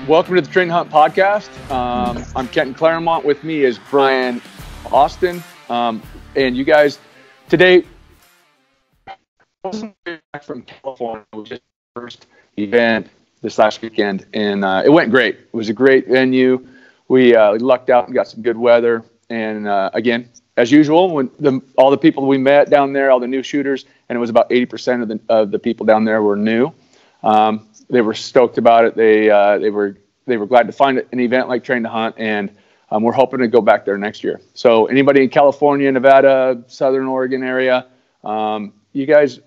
Welcome to the Train Hunt Podcast. I'm Kenton Claremont. With me is Brian Austin. And you guys, today, back from California, we just first event this last weekend, and it went great. It was a great venue. We lucked out and got some good weather. And again, as usual, when all the people we met down there, all the new shooters, and it was about 80% of the people down there were new. They were stoked about it. They were glad to find an event like Train to Hunt, and we're hoping to go back there next year. So anybody in California, Nevada, Southern Oregon area, you guys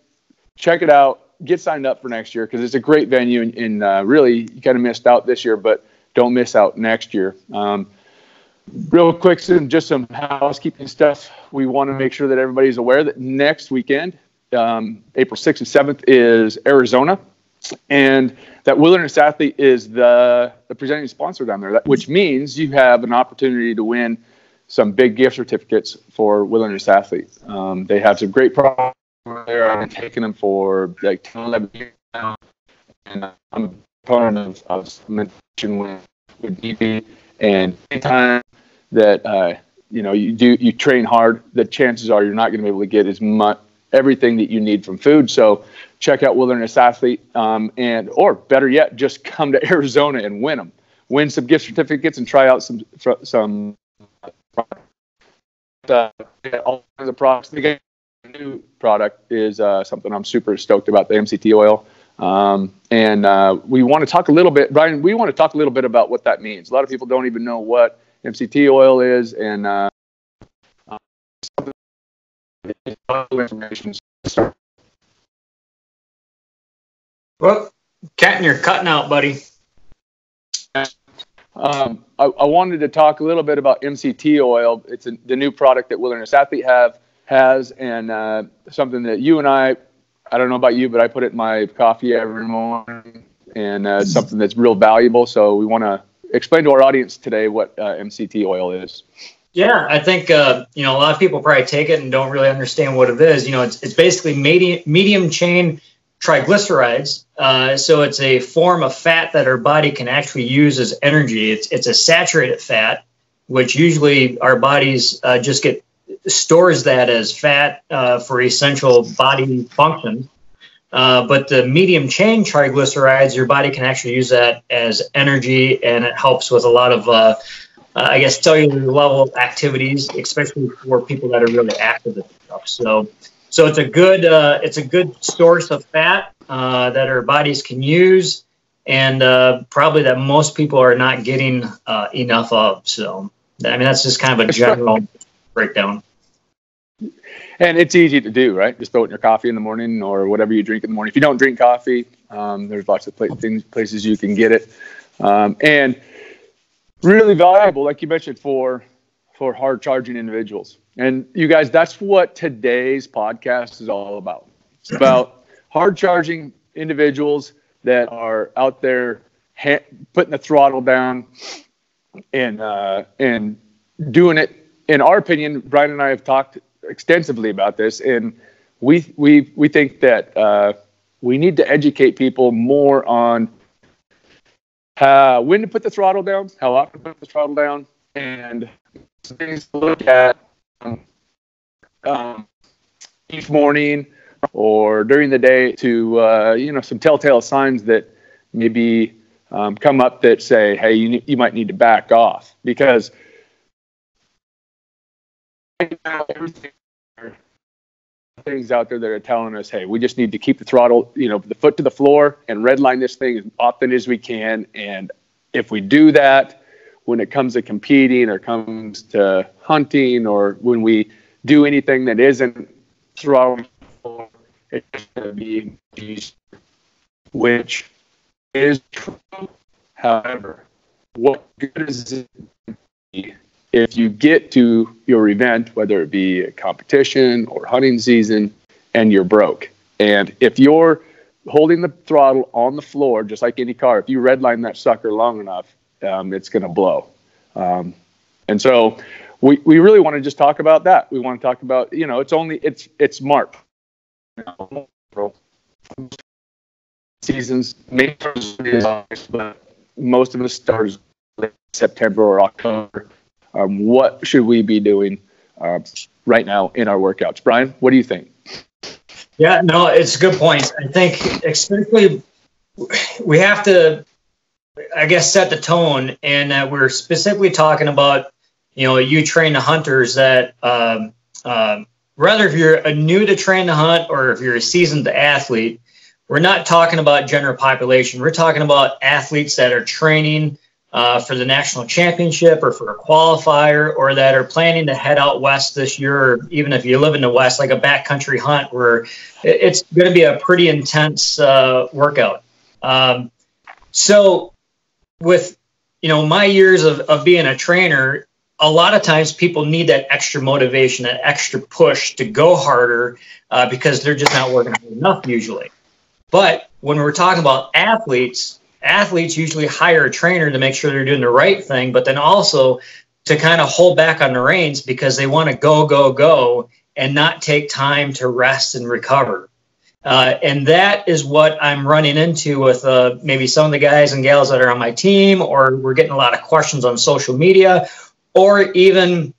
check it out. Get signed up for next year because it's a great venue, and really you kind of missed out this year, but don't miss out next year. Real quick, just some housekeeping stuff. We want to make sure that everybody's aware that next weekend, April 6th and 7th, is Arizona. And that Wilderness Athlete is the presenting sponsor down there, which means you have an opportunity to win some big gift certificates for Wilderness Athlete. They have some great products there. I've been taking them for like 10, 11 years now. And I'm a proponent of supplementation with DB. And anytime that you train hard, the chances are you're not going to be able to get as much everything that you need from food. So check out Wilderness Athlete, or better yet, just come to Arizona and win some gift certificates and try out some all kinds of products. The new product is something I'm super stoked about, the MCT oil. And we want to talk a little bit, Brian, about what that means. A lot of people don't even know what MCT oil is, and information. Well, Kenton, you're cutting out, buddy. I wanted to talk a little bit about MCT oil. It's the new product that Wilderness Athlete has, and something that you and I don't know about you, but I put it in my coffee every morning, and something that's real valuable. So we want to explain to our audience today what MCT oil is. Yeah, I think a lot of people probably take it and don't really understand what it is. It's basically medium chain triglycerides. So it's a form of fat that our body can actually use as energy. It's a saturated fat, which usually our bodies just stores that as fat for essential body functions. But the medium chain triglycerides, your body can actually use that as energy, and it helps with a lot of cellular level activities, especially for people that are really active and stuff. So it's a good source of fat that our bodies can use, and probably that most people are not getting enough of. So that's just kind of a general breakdown. And it's easy to do, right? Just throw it in your coffee in the morning or whatever you drink in the morning. If you don't drink coffee, there's lots of places you can get it, and really valuable, like you mentioned, for hard charging individuals. And you guys, that's what today's podcast is all about. It's about hard charging individuals that are out there putting the throttle down and doing it. In our opinion, Brian and I have talked extensively about this, and we think that we need to educate people more on when to put the throttle down, how often to put the throttle down, and things to look at each morning or during the day to some telltale signs that maybe come up that say, hey, you might need to back off, because everything things out there that are telling us, hey, we just need to keep the throttle, the foot to the floor and redline this thing as often as we can. And if we do that, when it comes to competing or comes to hunting, or when we do anything that isn't throttling, it's going to be easy, which is true. However, what good is it if you get to your event, whether it be a competition or hunting season, and you're broke? And if you're holding the throttle on the floor, just like any car, if you redline that sucker long enough, it's going to blow. And so we really want to just talk about that. We want to talk about, it's March. seasons, maybe but most of the start late September or October. What should we be doing right now in our workouts? Brian, what do you think? Yeah, no, it's a good point. I think especially we have to, I guess, set the tone, and we're specifically talking about, you train the hunters that whether if you're new to train to hunt or if you're a seasoned athlete, we're not talking about general population. We're talking about athletes that are training for the national championship or for a qualifier, or that are planning to head out west this year, or even if you live in the west, like a backcountry hunt where it's going to be a pretty intense workout. So with, my years of being a trainer, a lot of times people need that extra motivation, that extra push to go harder because they're just not working hard enough usually. But when we're talking about athletes usually hire a trainer to make sure they're doing the right thing, but then also to kind of hold back on the reins because they want to go, and not take time to rest and recover. And that is what I'm running into with maybe some of the guys and gals that are on my team, or we're getting a lot of questions on social media, or even,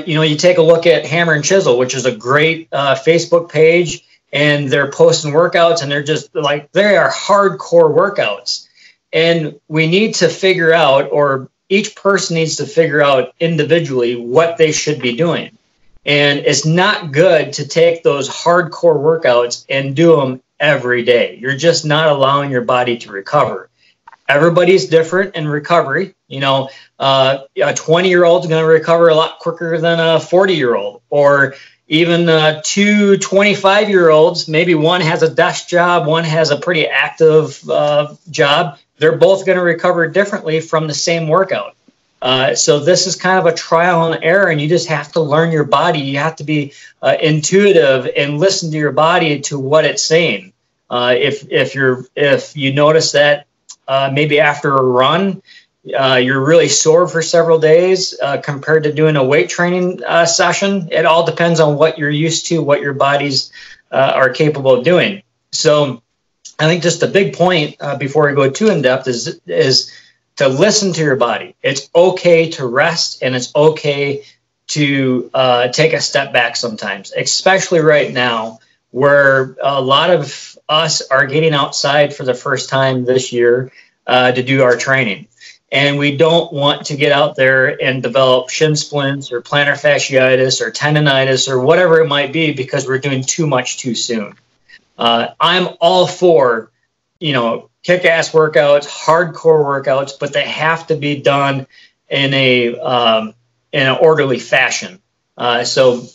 you take a look at Hammer and Chisel, which is a great Facebook page, and they're posting workouts, and they're just like, they are hardcore workouts. And we need to figure out, or each person needs to figure out individually what they should be doing. And it's not good to take those hardcore workouts and do them every day. You're just not allowing your body to recover. Everybody's different in recovery. A 20-year-old is going to recover a lot quicker than a 40-year-old, or even two 25-year-olds. Maybe one has a desk job, one has a pretty active job. They're both going to recover differently from the same workout. So this is kind of a trial and error, and you just have to learn your body. You have to be intuitive and listen to your body, to what it's saying. If you notice that maybe after a run, you're really sore for several days compared to doing a weight training session. It all depends on what you're used to, what your bodies are capable of doing. So I think just a big point before we go too in depth is to listen to your body. It's okay to rest, and it's okay to take a step back sometimes, especially right now where a lot of us are getting outside for the first time this year to do our training. And we don't want to get out there and develop shin splints or plantar fasciitis or tendonitis or whatever it might be because we're doing too much too soon. I'm all for, kick-ass workouts, hardcore workouts, but they have to be done in an orderly fashion. So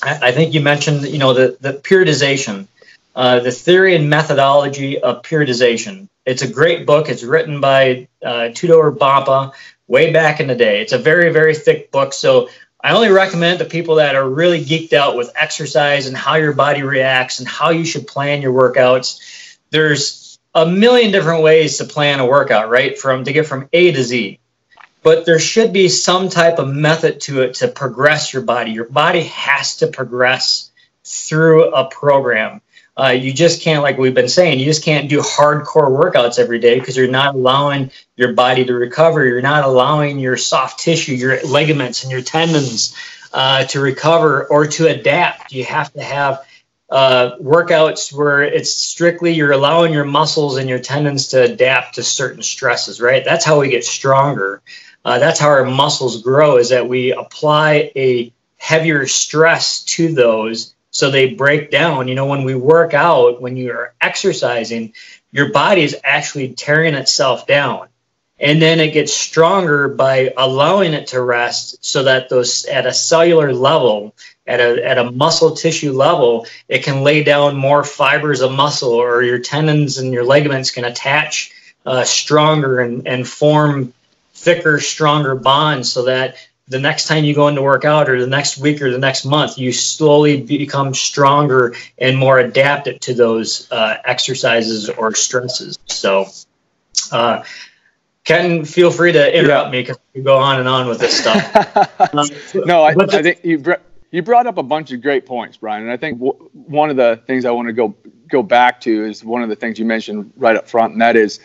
I think you mentioned, the periodization, the theory and methodology of periodization. It's a great book. It's written by Tudor Bampa way back in the day. It's a very, very thick book. So I only recommend it to people that are really geeked out with exercise and how your body reacts and how you should plan your workouts. There's a million different ways to plan a workout, right? To get from A to Z. But there should be some type of method to it to progress your body. Your body has to progress through a program. You just can't, like we've been saying, you just can't do hardcore workouts every day because you're not allowing your body to recover. You're not allowing your soft tissue, your ligaments and your tendons to recover or to adapt. You have to have workouts where it's strictly you're allowing your muscles and your tendons to adapt to certain stresses, right? That's how we get stronger. That's how our muscles grow, is that we apply a heavier stress to those so they break down. When we work out, when you are exercising, your body is actually tearing itself down. And then it gets stronger by allowing it to rest so that those at a cellular level, at a muscle tissue level, it can lay down more fibers of muscle, or your tendons and your ligaments can attach stronger and form thicker, stronger bonds so that the next time you go into work out, or the next week or the next month, you slowly become stronger and more adapted to those exercises or stresses. So, Ken, feel free to interrupt me because we go on and on with this stuff. No, I think you brought up a bunch of great points, Brian. And I think one of the things I want to go back to is one of the things you mentioned right up front, and that is,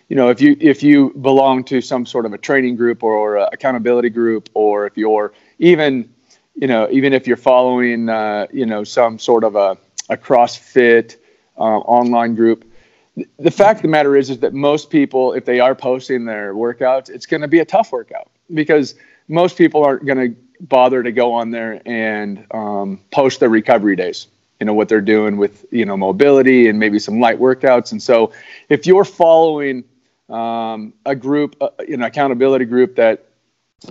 if you belong to some sort of a training group or accountability group, or if you're even if you're following, some sort of a CrossFit online group, the fact of the matter is that most people, if they are posting their workouts, it's going to be a tough workout, because most people aren't going to bother to go on there and post their recovery days, what they're doing with, mobility and maybe some light workouts. And so if you're following a group, accountability group, that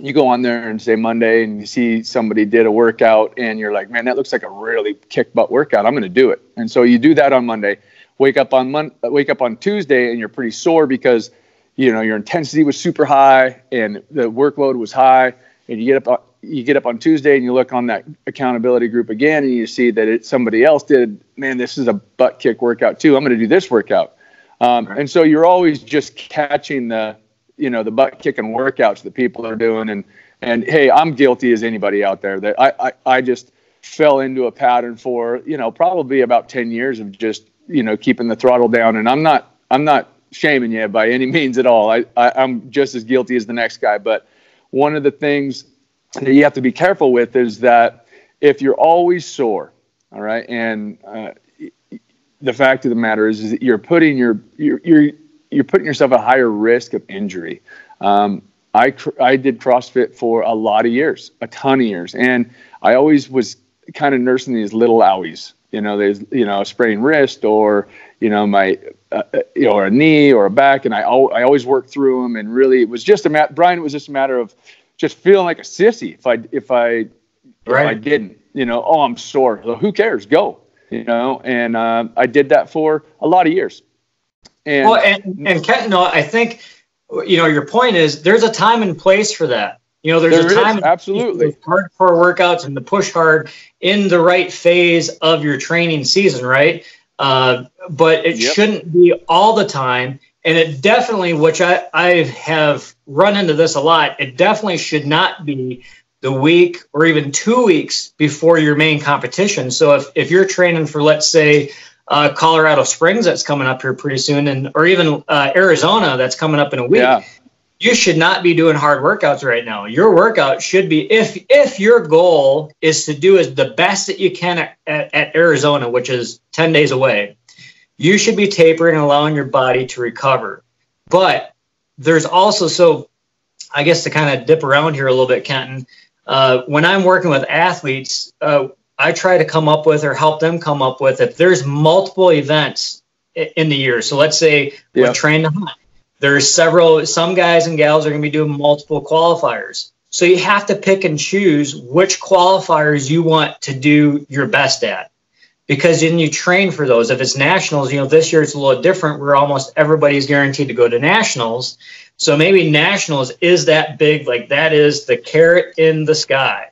you go on there and say Monday and you see somebody did a workout and you're like, man, that looks like a really kick butt workout, I'm going to do it. And so you do that on Monday, wake up on Tuesday and you're pretty sore because, your intensity was super high and the workload was high, and you get up on Tuesday and you look on that accountability group again and you see that somebody else did, man, this is a butt kick workout too, I'm going to do this workout. Right. And so you're always just catching the butt kicking workouts that people are doing. And hey, I'm guilty as anybody out there that I just fell into a pattern for, probably about 10 years of just, keeping the throttle down. And I'm not shaming you by any means at all. I'm just as guilty as the next guy. But one of the things that you have to be careful with is that if you're always sore, all right, and the fact of the matter is that you're putting yourself at higher risk of injury. I did CrossFit for a lot of years, a ton of years, and I always was kind of nursing these little owies. There's a sprained wrist, or my or a knee or a back, and I always worked through them. And really, it was just Brian. It was just a matter of just feeling like a sissy if I didn't. I'm sore. So who cares? Go. And I did that for a lot of years. And Kenton, I think, your point is there's a time and place for that. There's a time absolutely hardcore workouts and to push hard in the right phase of your training season, right? But it shouldn't be all the time. And it definitely, which I have run into this a lot, it definitely should not be the week or even 2 weeks before your main competition. So if you're training for, let's say, Colorado Springs that's coming up here pretty soon, or even Arizona that's coming up in a week, you should not be doing hard workouts right now. Your workout should be, if your goal is to do the best that you can at Arizona, which is 10 days away, you should be tapering and allowing your body to recover. But there's also, so I guess to kind of dip around here a little bit, Kenton, when I'm working with athletes, I try to come up with, or help them come up with, if there's multiple events in the year. So let's say we're trained to hunt. There's some guys and gals are going to be doing multiple qualifiers. So you have to pick and choose which qualifiers you want to do your best at, because then you train for those. If it's nationals, this year it's a little different where almost everybody's guaranteed to go to nationals. So maybe nationals is that big, like that is the carrot in the sky.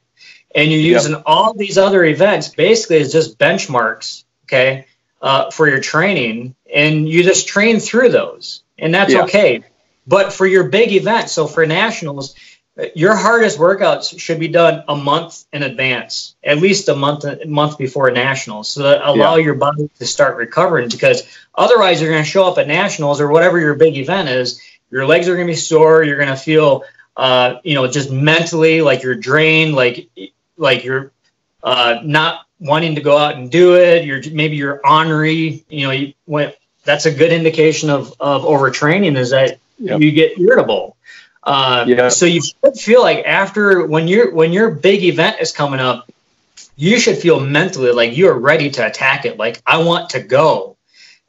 And you're using all these other events basically as just benchmarks, okay, for your training. And you just train through those. And that's okay. But for your big event, so for nationals, your hardest workouts should be done a month in advance, at least a month before nationals, so that allow your body to start recovering. Because otherwise, you're going to show up at nationals or whatever your big event is. Your legs are going to be sore. You're going to feel, just mentally like you're drained, like you're not wanting to go out and do it. Maybe you're ornery. That's a good indication of overtraining, is that you get irritable. So you should feel like when your big event is coming up, you should feel mentally like you're ready to attack it. Like, I want to go.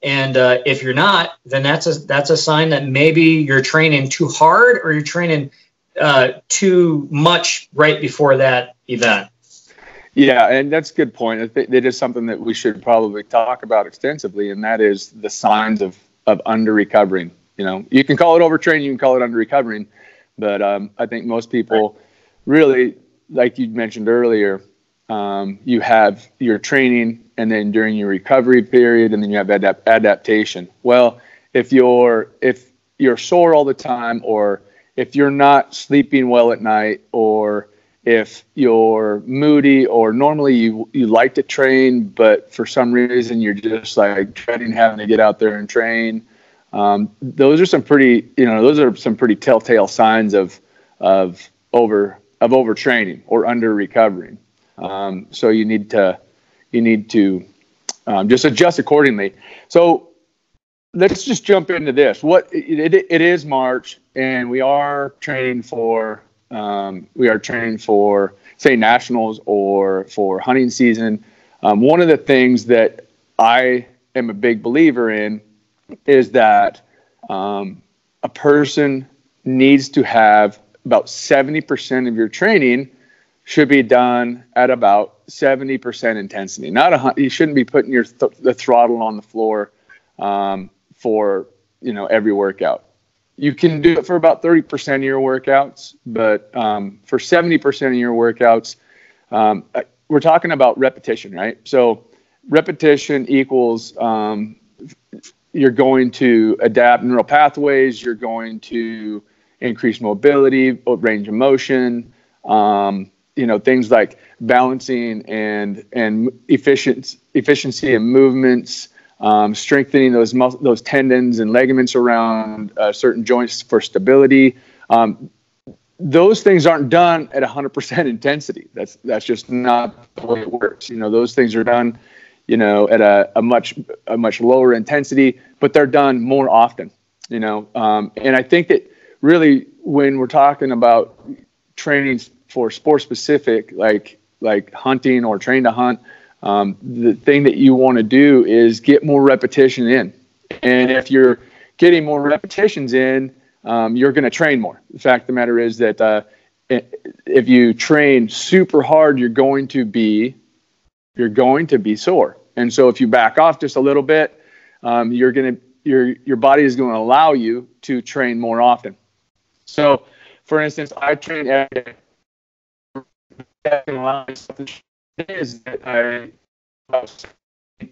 And if you're not, then that's a sign that maybe you're training too hard, or you're training too much right before that event. Yeah, and that's a good point. I think it is something that we should probably talk about extensively, and that is the signs of under-recovering. You can call it overtraining, you can call it under-recovering, but I think most people really, like you mentioned earlier, you have your training, and then during your recovery period, and then you have adaptation. Well, if you're sore all the time, or if you're not sleeping well at night, or if you're moody or normally you like to train, but for some reason you're just like dreading having to get out there and train. Those are some pretty telltale signs of overtraining or under recovering. So you need to just adjust accordingly. So let's just jump into this. It is March, and we are training for say nationals or for hunting season. One of the things that I am a big believer in is that a person needs to have about 70% of your training should be done at about 70% intensity. You shouldn't be putting the throttle on the floor for every workout. You can do it for about 30% of your workouts, but for 70% of your workouts, we're talking about repetition, right? So repetition equals you're going to adapt neural pathways, you're going to increase mobility, range of motion, things like balancing and efficiency and movements, strengthening those tendons and ligaments around certain joints for stability. Those things aren't done at 100% intensity. That's just not the way it works. Those things are done, at a much lower intensity, but they're done more often. And I think that really when we're talking about training for sport specific, like hunting or train to hunt, the thing that you want to do is get more repetition in. And if you're getting more repetitions in, you're going to train more. The fact of the matter is that if you train super hard, you're going to be sore. And so if you back off just a little bit, your body is going to allow you to train more often. So, for instance, I train every day. Is that I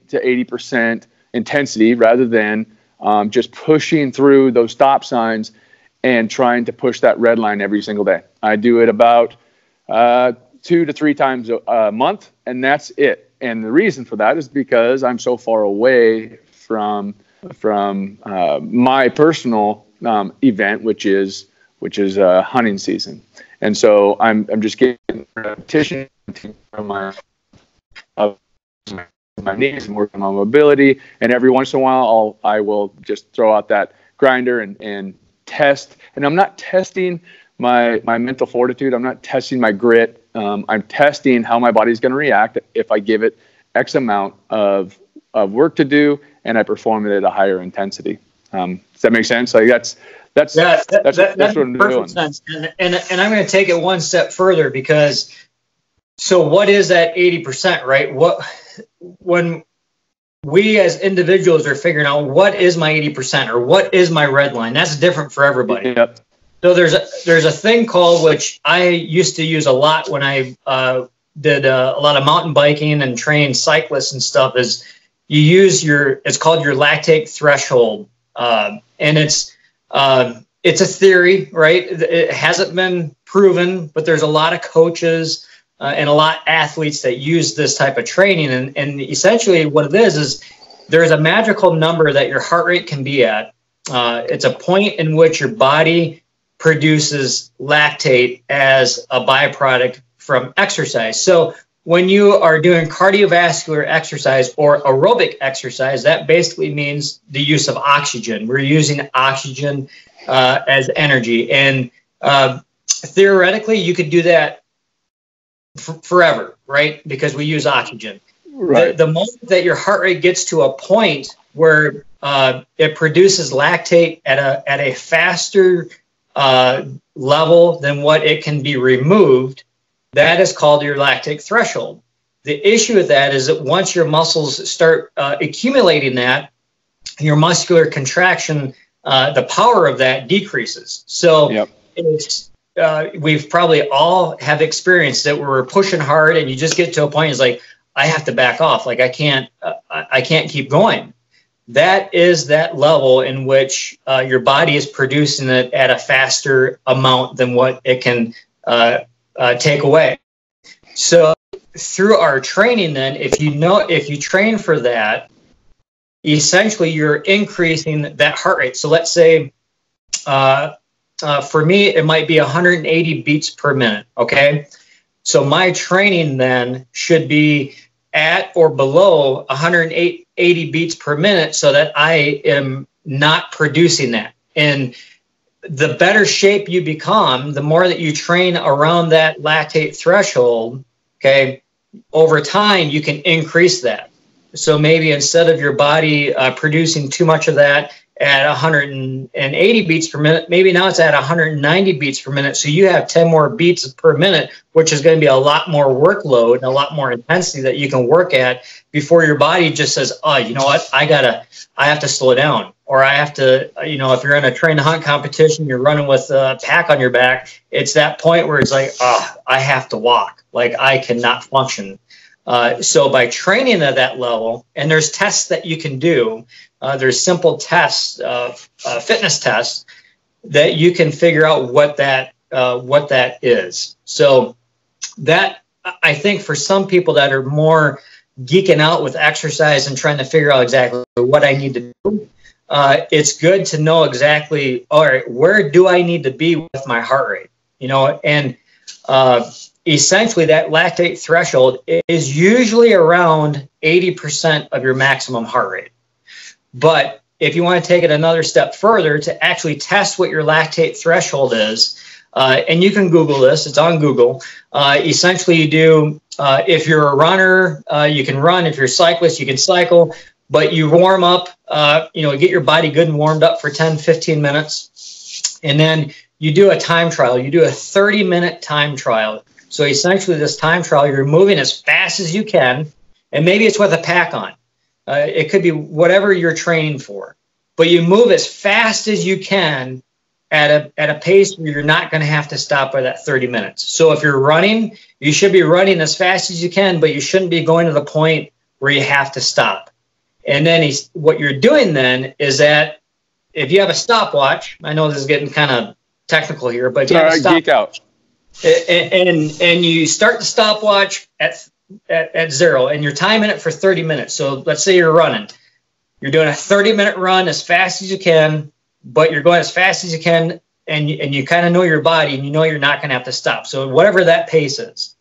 to 80% intensity rather than just pushing through those stop signs and trying to push that red line every single day. I do it about 2 to 3 times a month, and that's it. And the reason for that is because I'm so far away from my personal event, which is hunting season. And so I'm just getting repetition from my knees and working on mobility. And every once in a while, I will just throw out that grinder and test. And I'm not testing my mental fortitude. I'm not testing my grit. I'm testing how my body's going to react if I give it X amount of work to do and I perform it at a higher intensity. Does that make sense? Like that's what I'm doing. Sense. And I'm going to take it one step further because, so what is that 80%, right? When we as individuals are figuring out what is my 80% or what is my red line, that's different for everybody. Yep. So there's a thing called, which I used to use a lot when I did a lot of mountain biking and trained cyclists and stuff, is you use it's called your lactate threshold. And it's a theory, right? It hasn't been proven, but there's a lot of coaches and a lot of athletes that use this type of training. And essentially what it is there's a magical number that your heart rate can be at. It's a point in which your body produces lactate as a byproduct from exercise. So when you are doing cardiovascular exercise or aerobic exercise, that basically means the use of oxygen. We're using oxygen as energy. And theoretically, you could do that forever, right? Because we use oxygen. Right. The moment that your heart rate gets to a point where it produces lactate at a faster level than what it can be removed, that is called your lactate threshold. The issue with that is that once your muscles start accumulating that, your muscular contraction, the power of that decreases. So yep. We've probably all have experienced that where we're pushing hard and you just get to a point, it's like, I have to back off. Like I can't keep going. That is that level in which your body is producing it at a faster amount than what it can take away. So through our training, then, if you train for that, essentially you're increasing that heart rate. So let's say, for me, it might be 180 beats per minute. Okay. So my training then should be at or below 180 beats per minute so that I am not producing that. And the better shape you become, the more that you train around that lactate threshold, okay, over time, you can increase that. So maybe instead of your body producing too much of that at 180 beats per minute, maybe now it's at 190 beats per minute. So you have 10 more beats per minute, which is going to be a lot more workload and a lot more intensity that you can work at before your body just says, oh, you know what, I have to slow down. Or I have to, if you're in a train to hunt competition, you're running with a pack on your back, it's that point where it's like, I have to walk. Like I cannot function. So by training at that level, and there's tests that you can do, there's simple tests, fitness tests, that you can figure out what that is. So that, I think for some people that are more geeking out with exercise and trying to figure out exactly what I need to do, it's good to know exactly, all right, where do I need to be with my heart rate? And essentially that lactate threshold is usually around 80% of your maximum heart rate. But if you want to take it another step further to actually test what your lactate threshold is, and you can Google this, it's on Google. Essentially you do, if you're a runner, you can run. If you're a cyclist, you can cycle. But you warm up, get your body good and warmed up for 10, 15 minutes. And then you do a time trial. You do a 30-minute time trial. So essentially this time trial, you're moving as fast as you can. And maybe it's with a pack on. It could be whatever you're training for. But you move as fast as you can at a pace where you're not going to have to stop by that 30 minutes. So if you're running, you should be running as fast as you can, but you shouldn't be going to the point where you have to stop. And then what you're doing then is that if you have a stopwatch, I know this is getting kind of technical here, but you have a geek out. And you start the stopwatch at 0, and you're timing it for 30 minutes. So let's say you're running. You're doing a 30-minute run as fast as you can, but you're going as fast as you can, and you kind of know your body, and you know you're not going to have to stop. So whatever that pace is.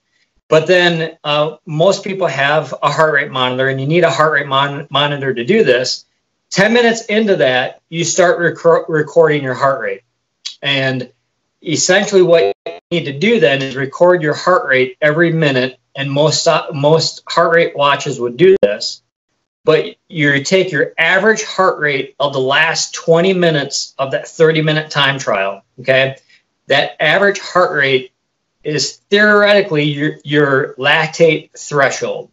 But then most people have a heart rate monitor, and you need a heart rate monitor to do this. 10 minutes into that, you start recording your heart rate. And essentially what you need to do then is record your heart rate every minute, and most heart rate watches would do this. But you take your average heart rate of the last 20 minutes of that 30-minute time trial, okay? That average heart rate is theoretically your lactate threshold.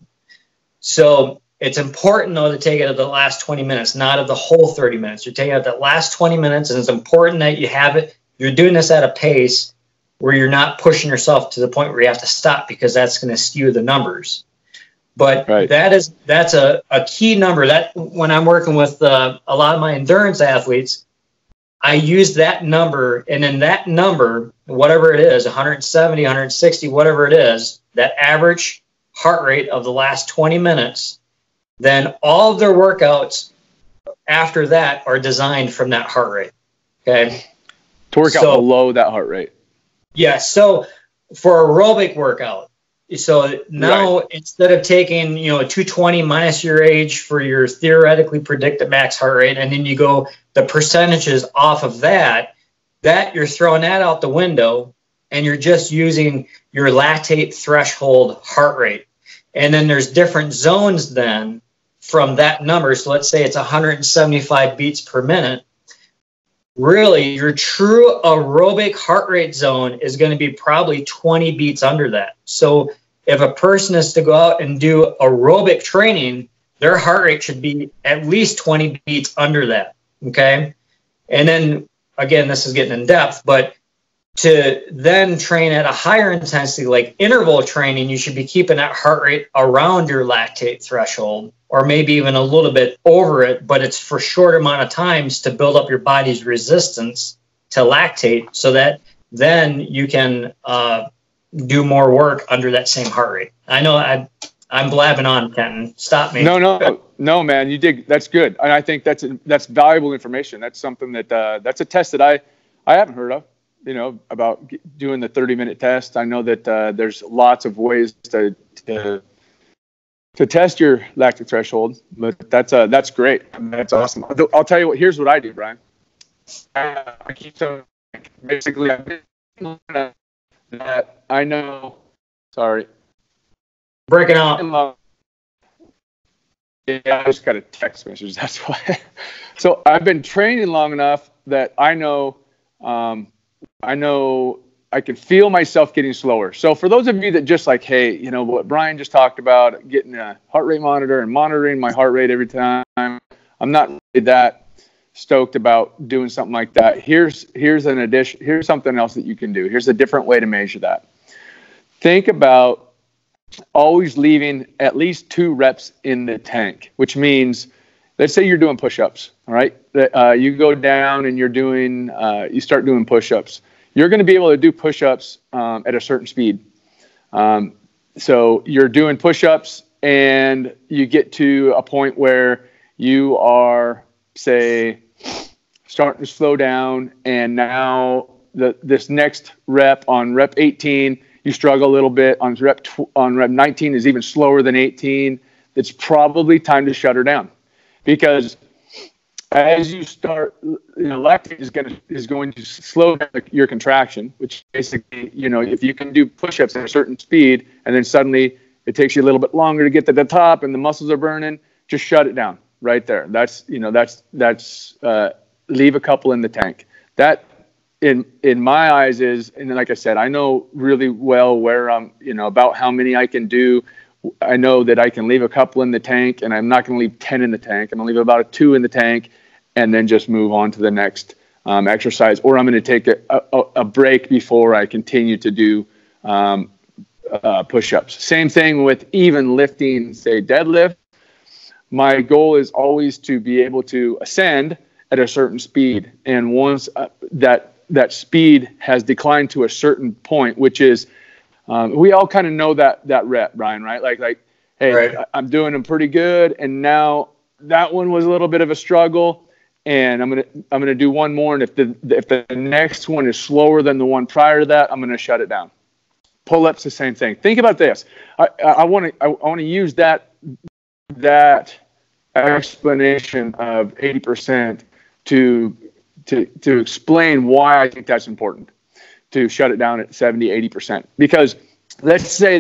So it's important, though, to take it at the last 20 minutes, not of the whole 30 minutes. You're taking it at the last 20 minutes, and it's important that you have it. You're doing this at a pace where you're not pushing yourself to the point where you have to stop, because that's going to skew the numbers. But right. That's a key number. That when I'm working with a lot of my endurance athletes, I use that number, and in that number, whatever it is, 170, 160, whatever it is, that average heart rate of the last 20 minutes, then all of their workouts after that are designed from that heart rate. Okay. To work out below that heart rate. Yeah. So for aerobic workout, so now instead of taking, 220 minus your age for your theoretically predicted max heart rate, and then you go the percentages off of that you're throwing that out the window, and you're just using your lactate threshold heart rate. And then there's different zones then from that number. So let's say it's 175 beats per minute. Really, your true aerobic heart rate zone is going to be probably 20 beats under that. So if a person is to go out and do aerobic training, their heart rate should be at least 20 beats under that. Okay. And then again, this is getting in depth, but to then train at a higher intensity, like interval training, you should be keeping that heart rate around your lactate threshold, or maybe even a little bit over it, but it's for short amount of times to build up your body's resistance to lactate, so that then you can do more work under that same heart rate. I know I'm blabbing on, Kenton. Stop me. No, man, you did. That's good. And I think that's valuable information. That's something that's a test that I haven't heard of, about doing the 30-minute test. I know that there's lots of ways to test your lactic threshold, but that's great. That's awesome. I'll tell you what, here's what I do, Brian. I keep some, basically, that I know, sorry. Breaking out. Yeah, I just got a text message. That's why. So I've been training long enough that I know I can feel myself getting slower. So for those of you that just like, hey, what Brian just talked about, getting a heart rate monitor and monitoring my heart rate every time, I'm not really that stoked about doing something like that. Here's an addition. Here's something else that you can do. Here's a different way to measure that. Think about always leaving at least 2 reps in the tank, which means, let's say you're doing push-ups, all right? You go down and you start doing push-ups. You're going to be able to do push-ups at a certain speed. So you're doing push-ups and you get to a point where you are, say, starting to slow down, and now this next rep on rep 18, you struggle a little bit. On rep 19 is even slower than 18. It's probably time to shut her down, because as you start, lactate is going to slow down your contraction, which basically, if you can do push-ups at a certain speed and then suddenly it takes you a little bit longer to get to the top and the muscles are burning, just shut it down right there. That's leave a couple in the tank. That in my eyes is, and like I said, I know really well where I'm, about how many I can do. I know that I can leave a couple in the tank, and I'm not going to leave 10 in the tank. I'm going to leave about 2 in the tank and then just move on to the next exercise. Or I'm going to take a break before I continue to do push-ups. Same thing with even lifting, say, deadlift. My goal is always to be able to ascend at a certain speed. And once that speed has declined to a certain point, which is, we all kind of know that rep, Brian, right? Like, hey, right. I'm doing them pretty good, and now that one was a little bit of a struggle, and I'm gonna do one more, and if the next one is slower than the one prior to that, I'm gonna shut it down. Pull-ups, the same thing. Think about this. I want to use that explanation of 80% to explain why I think that's important, to shut it down at 70, 80%. Because let's say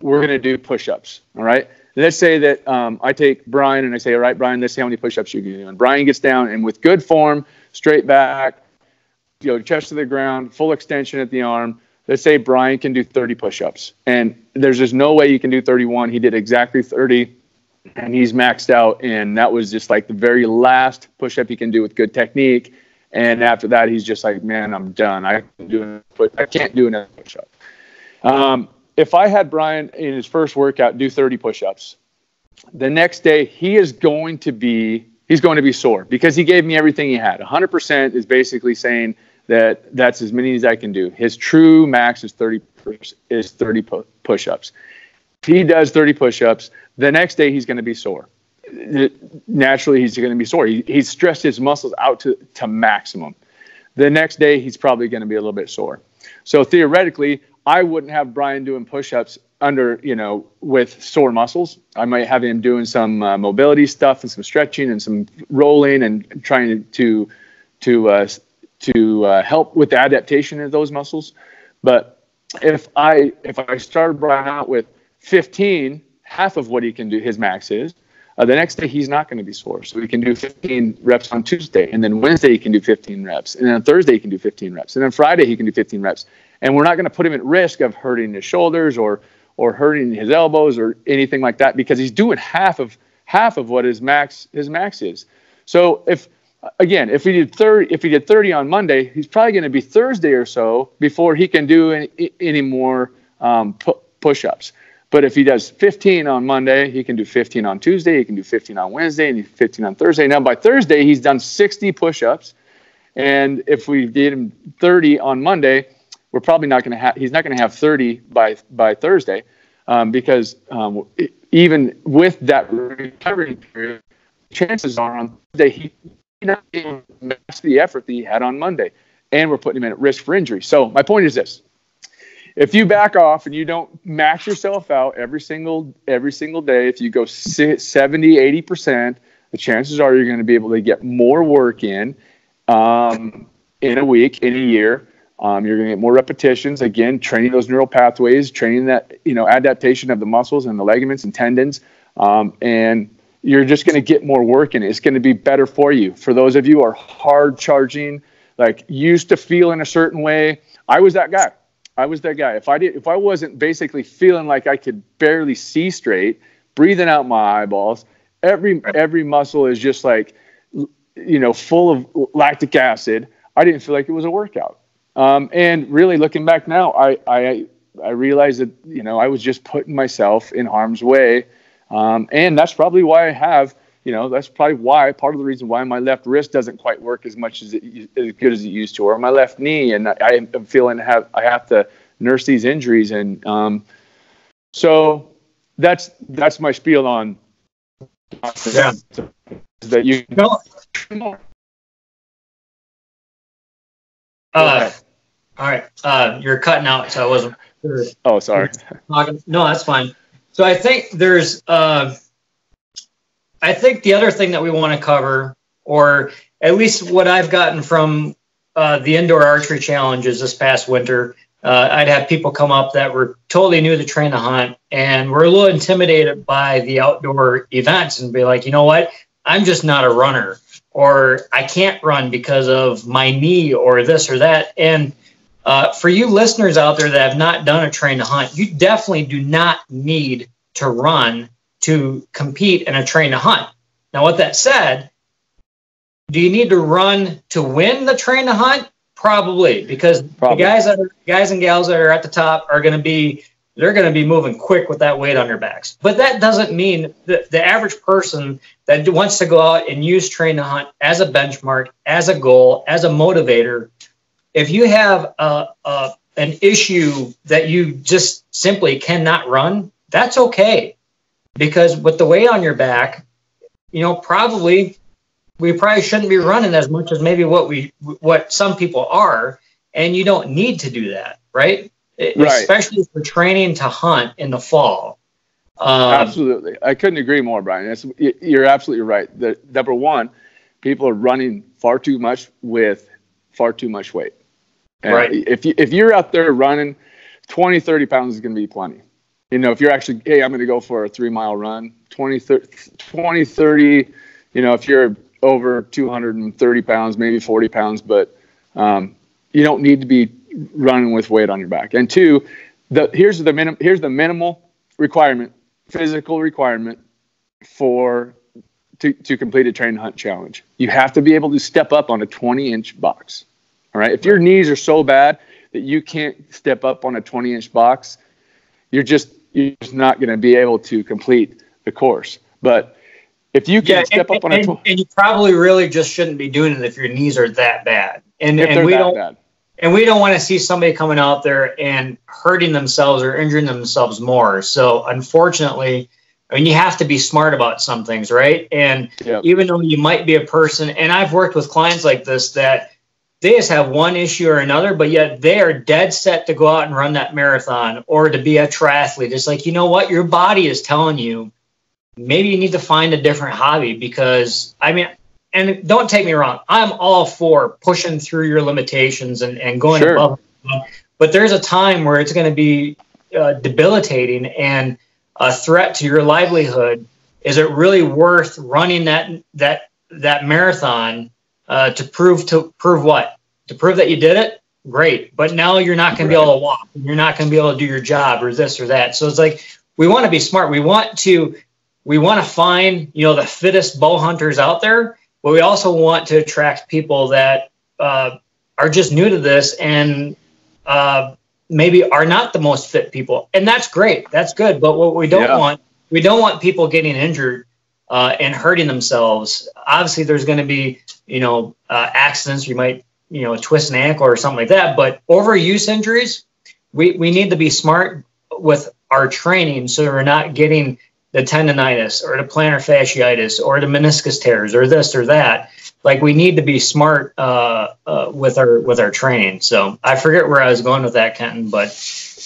we're going to do push-ups, all right? Let's say that I take Brian and I say, all right, Brian, let's see how many push-ups you can do. And Brian gets down and with good form, straight back, chest to the ground, full extension at the arm. Let's say Brian can do 30 push-ups. And there's just no way you can do 31. He did exactly 30. And he's maxed out, and that was just like the very last push-up he can do with good technique. And after that, he's just like, man, I'm done. I can't do another push-up. If I had Brian in his first workout do 30 push-ups, the next day he's going to be sore because he gave me everything he had. 100% is basically saying that that's as many as I can do. His true max is 30 push-ups. If he does 30 push-ups, the next day he's going to be sore. Naturally, he's going to be sore. He's stressed his muscles out to maximum. The next day, he's probably going to be a little bit sore. So theoretically, I wouldn't have Brian doing push-ups with sore muscles. I might have him doing some mobility stuff and some stretching and some rolling and trying to help with the adaptation of those muscles. But if I started Brian out with 15, half of what he can do, his max is, the next day he's not going to be sore. So he can do 15 reps on Tuesday, and then Wednesday he can do 15 reps, and then on Thursday he can do 15 reps, and then Friday he can do 15 reps. And we're not going to put him at risk of hurting his shoulders or hurting his elbows or anything like that, because he's doing half of what his max is. So if he did 30 on Monday, he's probably going to be Thursday or so before he can do any more push-ups. But if he does 15 on Monday, he can do 15 on Tuesday, he can do 15 on Wednesday, and 15 on Thursday. Now, by Thursday, he's done 60 push-ups. And if we did him 30 on Monday, we're probably not going to have, he's not going to have 30 by Thursday, because even with that recovery period, chances are on Thursday he's not able to match the effort that he had on Monday, and we're putting him at risk for injury. So my point is this: if you back off and you don't max yourself out every single day, if you go 70, 80%, the chances are you're going to be able to get more work in a week, in a year. You're going to get more repetitions, again, training those neural pathways, training that, adaptation of the muscles and the ligaments and tendons. And you're just going to get more work in it. It's going to be better for you. For those of you who are hard charging, like used to feeling a certain way, I was that guy. If I wasn't basically feeling like I could barely see straight, breathing out my eyeballs, every muscle is just like, full of lactic acid, I didn't feel like it was a workout. And really looking back now, I realized that, I was just putting myself in harm's way. And that's probably why I have, that's probably why, part of the reason why my left wrist doesn't quite work as much as good as it used to, or my left knee. And I am feeling I have to nurse these injuries. And, so that's my spiel on that you know. All right. You're cutting out, so I wasn't sure. Oh, sorry. No, that's fine. So I think there's, I think the other thing that we want to cover, or at least what I've gotten from the indoor archery challenges this past winter, I'd have people come up that were totally new to train to hunt and were a little intimidated by the outdoor events and be like, you know what, I'm just not a runner, or I can't run because of my knee or this or that. And for you listeners out there that have not done a train to hunt, you definitely do not need to run to compete in a train to hunt. Now, with that said, do you need to run to win the train to hunt? Probably, because the guys and gals that are at the top are going to be moving quick with that weight on their backs. But that doesn't mean that the average person that wants to go out and use train to hunt as a benchmark, as a goal, as a motivator, if you have an issue that you just simply cannot run, that's okay. Because with the weight on your back, we probably shouldn't be running as much as maybe what some people are, and you don't need to do that, right? Especially if we're training to hunt in the fall. Absolutely. I couldn't agree more, Brian. You're absolutely right. Number one, people are running far too much with far too much weight. And right. If you're out there running, 20, 30 pounds is going to be plenty. If you're actually, hey, I'm going to go for a 3-mile run, 20, 30, if you're over 230 pounds, maybe 40 pounds, but you don't need to be running with weight on your back. And two, here's the minimal requirement, physical requirement to complete a train hunt challenge. You have to be able to step up on a 20-inch box. All right. If your knees are so bad that you can't step up on a 20-inch box, you're just not going to be able to complete the course. But if you can step up on a 20, and you probably really just shouldn't be doing it if your knees are that bad. And we don't want to see somebody coming out there and hurting themselves or injuring themselves more. So unfortunately, you have to be smart about some things, right? And even though you might be a person, and I've worked with clients like this that they just have one issue or another, but yet they are dead set to go out and run that marathon or to be a triathlete. It's like, you know what? Your body is telling you maybe you need to find a different hobby, because, and don't take me wrong, I'm all for pushing through your limitations and going above. But there's a time where it's going to be debilitating and a threat to your livelihood. Is it really worth running that marathon to prove what? To prove that you did it? Great. But now you're not going to be able to walk. You're not going to be able to do your job or this or that. So it's like, we want to be smart. We want to find, the fittest bow hunters out there, but we also want to attract people that are just new to this and maybe are not the most fit people. And that's great. That's good. But what we don't want people getting injured and hurting themselves. Obviously, there's going to be, accidents. You might twist an ankle or something like that. But overuse injuries, we need to be smart with our training so we're not getting the tendonitis or the plantar fasciitis or the meniscus tears or this or that. Like, we need to be smart with our training. So I forget where I was going with that, Kenton, but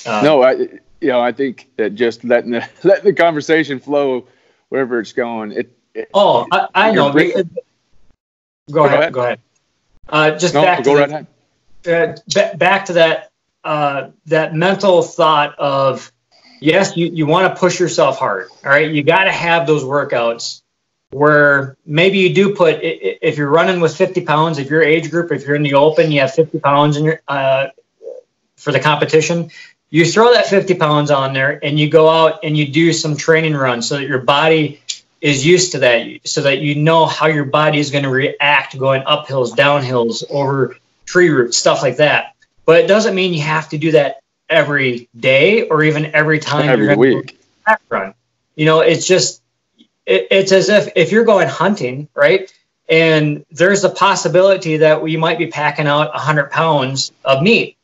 no, I think that just letting the conversation flow wherever it's going. I know. Go ahead. Back to that mental thought of, yes, you want to push yourself hard. All right, you got to have those workouts where maybe you do put, if you're running with 50 pounds, if your age group, if you're in the open, you have 50 pounds in your for the competition. You throw that 50 pounds on there and you go out and you do some training runs so that your body is used to that, so that you know how your body is going to react going up hills, down hills, over tree roots, stuff like that. But it doesn't mean you have to do that every day or even every time every week. Run. It's just, it's as if you're going hunting, right? And there's a possibility that you might be packing out 100 pounds of meat.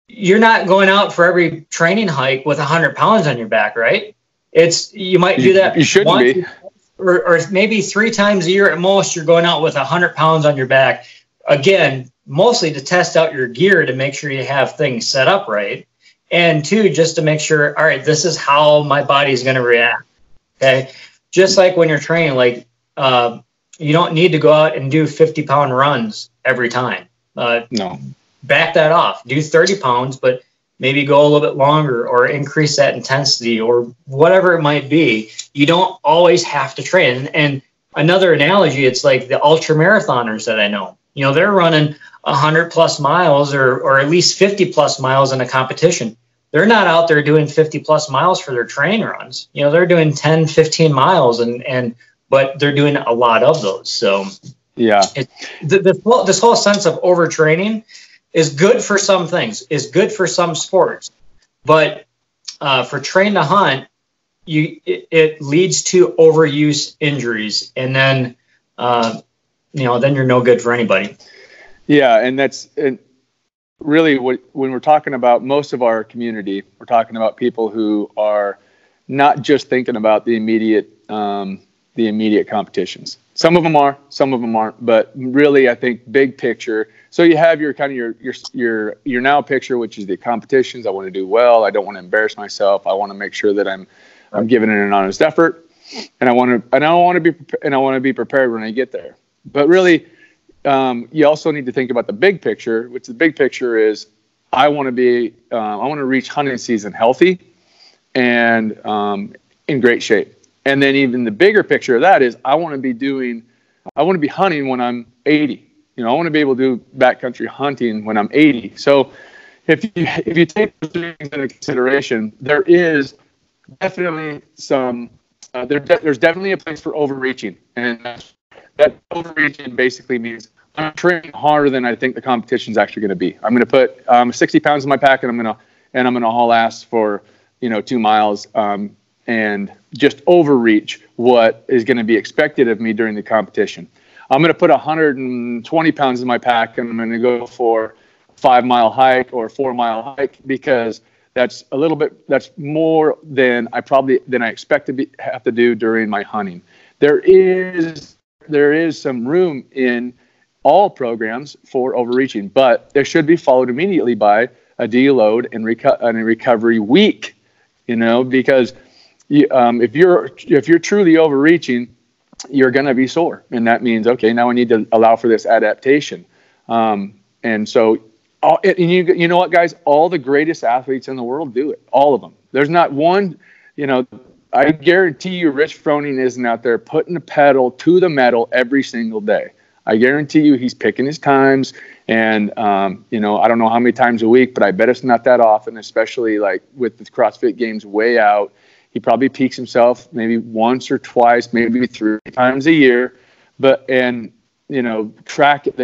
You're not going out for every training hike with 100 pounds on your back, right? You might do that. You shouldn't be. Or maybe 3 times a year at most, you're going out with 100 pounds on your back. Again, mostly to test out your gear to make sure you have things set up right. And 2, just to make sure, all right, this is how my body's going to react. Okay. Just like when you're training, like, you don't need to go out and do 50-pound runs every time. No. Back that off. Do 30 pounds, but maybe go a little bit longer or increase that intensity or whatever it might be. You don't always have to train. And another analogy, it's like the ultra marathoners that I know. They're running 100 plus miles or at least 50 plus miles in a competition. They're not out there doing 50 plus miles for their training runs. They're doing 10, 15 miles but they're doing a lot of those. So yeah, this whole sense of overtraining is good for some things, is good for some sports, but for train to hunt, it leads to overuse injuries, and then then you're no good for anybody. Yeah, and really when we're talking about most of our community, we're talking about people who are not just thinking about the immediate competitions. Some of them are, some of them aren't, but really I think big picture. So you have your kind of your now picture, which is the competitions. I want to do well. I don't want to embarrass myself. I want to make sure that I'm giving it an honest effort, and I want to be prepared when I get there. But really, you also need to think about the big picture, which the big picture is I want to reach hunting season healthy and in great shape. And then even the bigger picture of that is I want to be hunting when I'm 80. I want to be able to do backcountry hunting when I'm 80. So if you take those things into consideration, there is definitely there's definitely a place for overreaching, and that overreaching basically means I'm training harder than I think the competition is actually going to be. I'm going to put 60 pounds in my pack, and I'm going to haul ass for 2 miles. And just overreach what is going to be expected of me during the competition. I'm going to put 120 pounds in my pack, and I'm going to go for a 5-mile hike or a 4-mile hike because that's more than I expect to have to do during my hunting. There is some room in all programs for overreaching, but it should be followed immediately by a deload and a recovery week. Because if you're truly overreaching, you're going to be sore, and that means now I need to allow for this adaptation. And so, you know what, guys? All the greatest athletes in the world do it. All of them. There's not one. I guarantee you, Rich Froning isn't out there putting the pedal to the metal every single day. I guarantee you, he's picking his times, and I don't know how many times a week, but I bet it's not that often, especially like with the CrossFit Games way out. He probably peaks himself maybe once or twice, maybe 3 times a year. The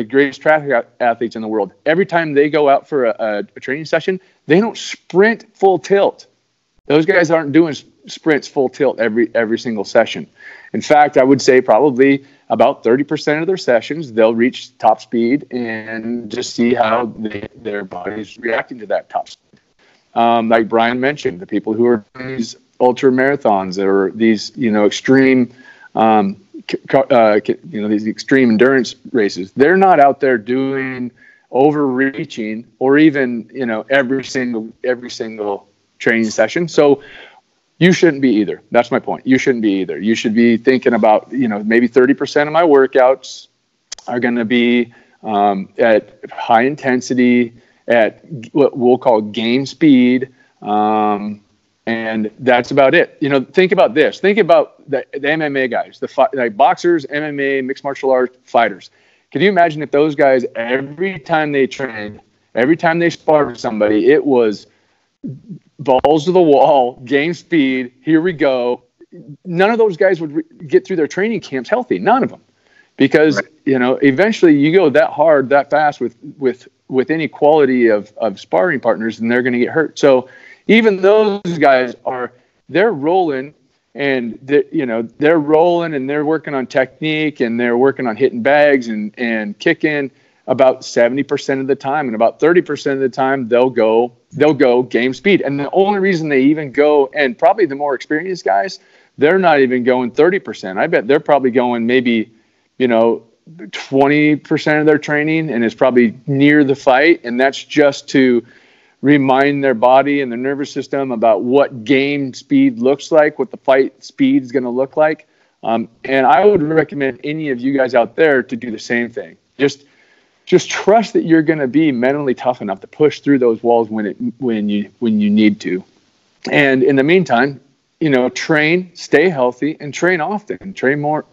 greatest track athletes in the world, every time they go out for a training session, they don't sprint full tilt. Those guys aren't doing sprints full tilt every single session. In fact, I would say probably about 30% of their sessions, they'll reach top speed and just see how their body's reacting to that top speed. Like Brian mentioned, the people who are doing these ultra marathons or these, extreme, these extreme endurance races, they're not out there doing overreaching or even, every single training session. So you shouldn't be either. That's my point. You shouldn't be either. You should be thinking about, maybe 30% of my workouts are going to be at high intensity, at what we'll call game speed. And that's about it. Think about this. Think about the MMA guys, like boxers, MMA, mixed martial arts fighters. Can you imagine if those guys, every time they trained, every time they sparred with somebody, it was balls to the wall, game speed, here we go. None of those guys would get through their training camps healthy. None of them. Because, right. Eventually you go that hard, that fast with any quality of sparring partners, and they're going to get hurt. So even those guys they're rolling and they're rolling and they're working on technique and they're working on hitting bags and kicking about 70% of the time, and about 30% of the time they'll go game speed. And the only reason they even go, and probably the more experienced guys, they're not even going 30%. I bet they're probably going maybe, 20% of their training, and it's probably near the fight. And that's just to remind their body and their nervous system about what game speed looks like, what the fight speed is going to look like. And I would recommend any of you guys out there to do the same thing. Just trust that you're going to be mentally tough enough to push through those walls when you need to. And in the meantime, train, stay healthy, and train often. Train more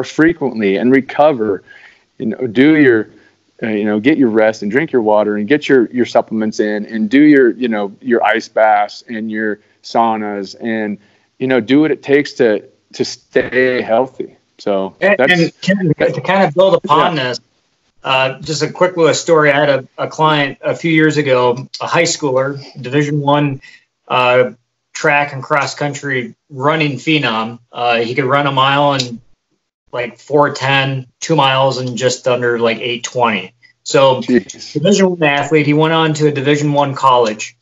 frequently, and recover. Do your, get your rest and drink your water and get your supplements in, and do your ice baths and your saunas, and do what it takes to stay healthy. So to kind of build upon this. Just a quick little story. I had a client a few years ago, a high schooler, Division I track and cross country running phenom. He could run a mile in like 4:10, 2 miles in just under like 8:20. So Division I athlete. He went on to a Division I college,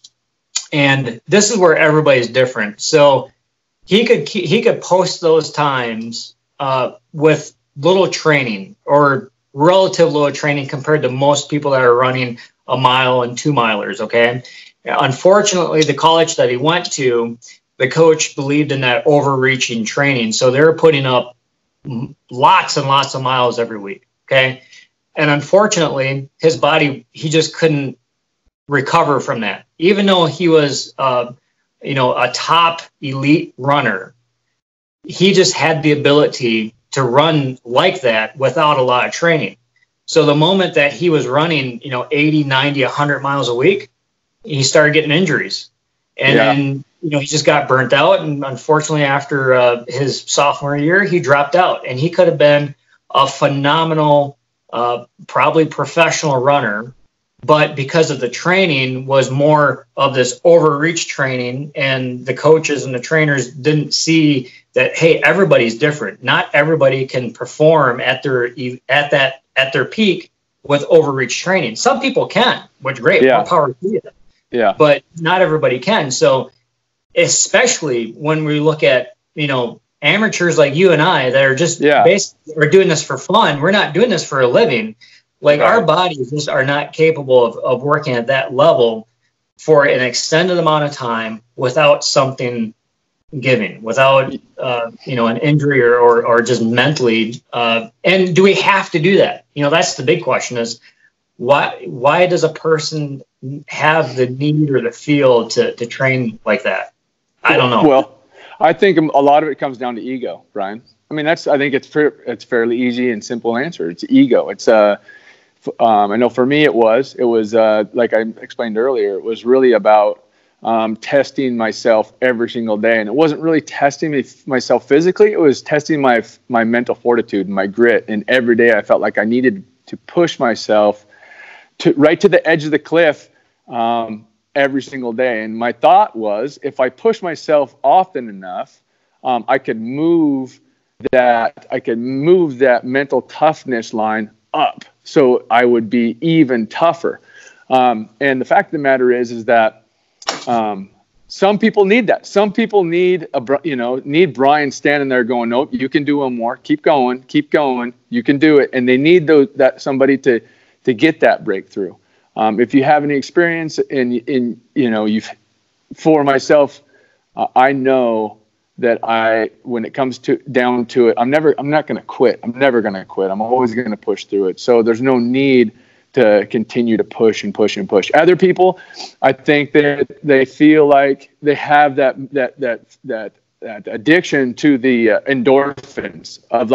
and this is where everybody's different. So he could post those times with little training, or relative low training compared to most people that are running a mile and 2 milers. Okay. Unfortunately, the college that he went to, the coach believed in that overreaching training. So they were putting up lots and lots of miles every week. Okay. And unfortunately, his body, he just couldn't recover from that. Even though he was, a top elite runner, he just had the ability to run like that without a lot of training. So the moment that he was running, 80, 90, 100 miles a week, he started getting injuries. And then, he just got burnt out. And unfortunately, after his sophomore year, he dropped out. And he could have been a phenomenal, probably professional runner. But because of the training was more of this overreach training, and the coaches and the trainers didn't see that, hey, everybody's different. Not everybody can perform at their peak with overreach training. Some people can, which great, more power to you. Yeah. But not everybody can. So especially when we look at, amateurs like you and I that are just basically are doing this for fun. We're not doing this for a living. Like our bodies just are not capable of working at that level for an extended amount of time without something giving, without an injury or just mentally. And do we have to do that? That's the big question: is why does a person have the need or the feel to train like that? I don't know. Well, I think a lot of it comes down to ego, Brian. I mean, I think it's fairly easy and simple answer. It's ego. It's I know for me it was like I explained earlier, it was really about testing myself every single day. And it wasn't really testing myself physically. It was testing my mental fortitude and my grit. And every day I felt like I needed to push myself right to the edge of the cliff. And every single day. And my thought was, if I push myself often enough, I could move that mental toughness line up, so I would be even tougher. And the fact of the matter is that some people need that. Some people need Brian standing there going, nope, you can do one more. Keep going. You can do it. And they need somebody to get that breakthrough. If you have any experience for myself, I know that when it comes down to it, I'm not going to quit. I'm never going to quit. I'm always going to push through it. So there's no need to continue to push and push and push. Other people, I think that they feel like they have that addiction to the endorphins of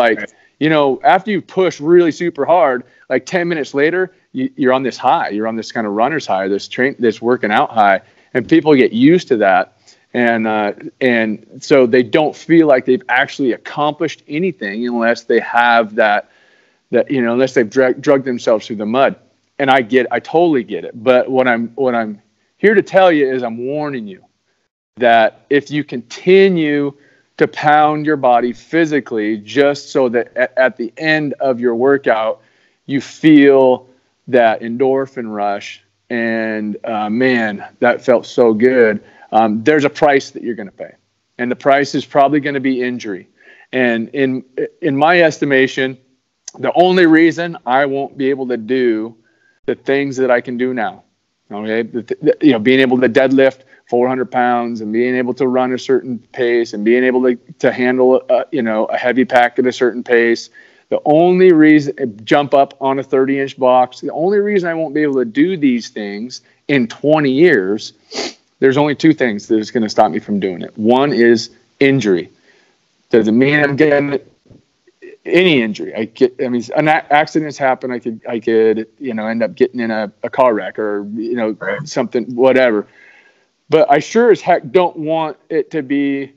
after you push really super hard, like 10 minutes later, you're on this high. You're on this kind of runner's high, this working out high, and people get used to that. And so they don't feel like they've actually accomplished anything unless they have unless they've drugged themselves through the mud. And I totally get it. But what I'm here to tell you is I'm warning you that if you continue to pound your body physically just so that at the end of your workout, you feel that endorphin rush and man, that felt so good. There's a price that you're going to pay, and the price is probably going to be injury. And in my estimation, the only reason I won't be able to do the things that I can do now, okay, being able to deadlift 400 pounds and being able to run a certain pace and being able to handle a heavy pack at a certain pace. The only reason, jump up on a 30-inch box, the only reason I won't be able to do these things in 20 years, there's only two things that is going to stop me from doing it. One is injury. Doesn't mean I'm getting any injury. Accidents happen. I could end up getting in a car wreck or something, whatever. But I sure as heck don't want it to be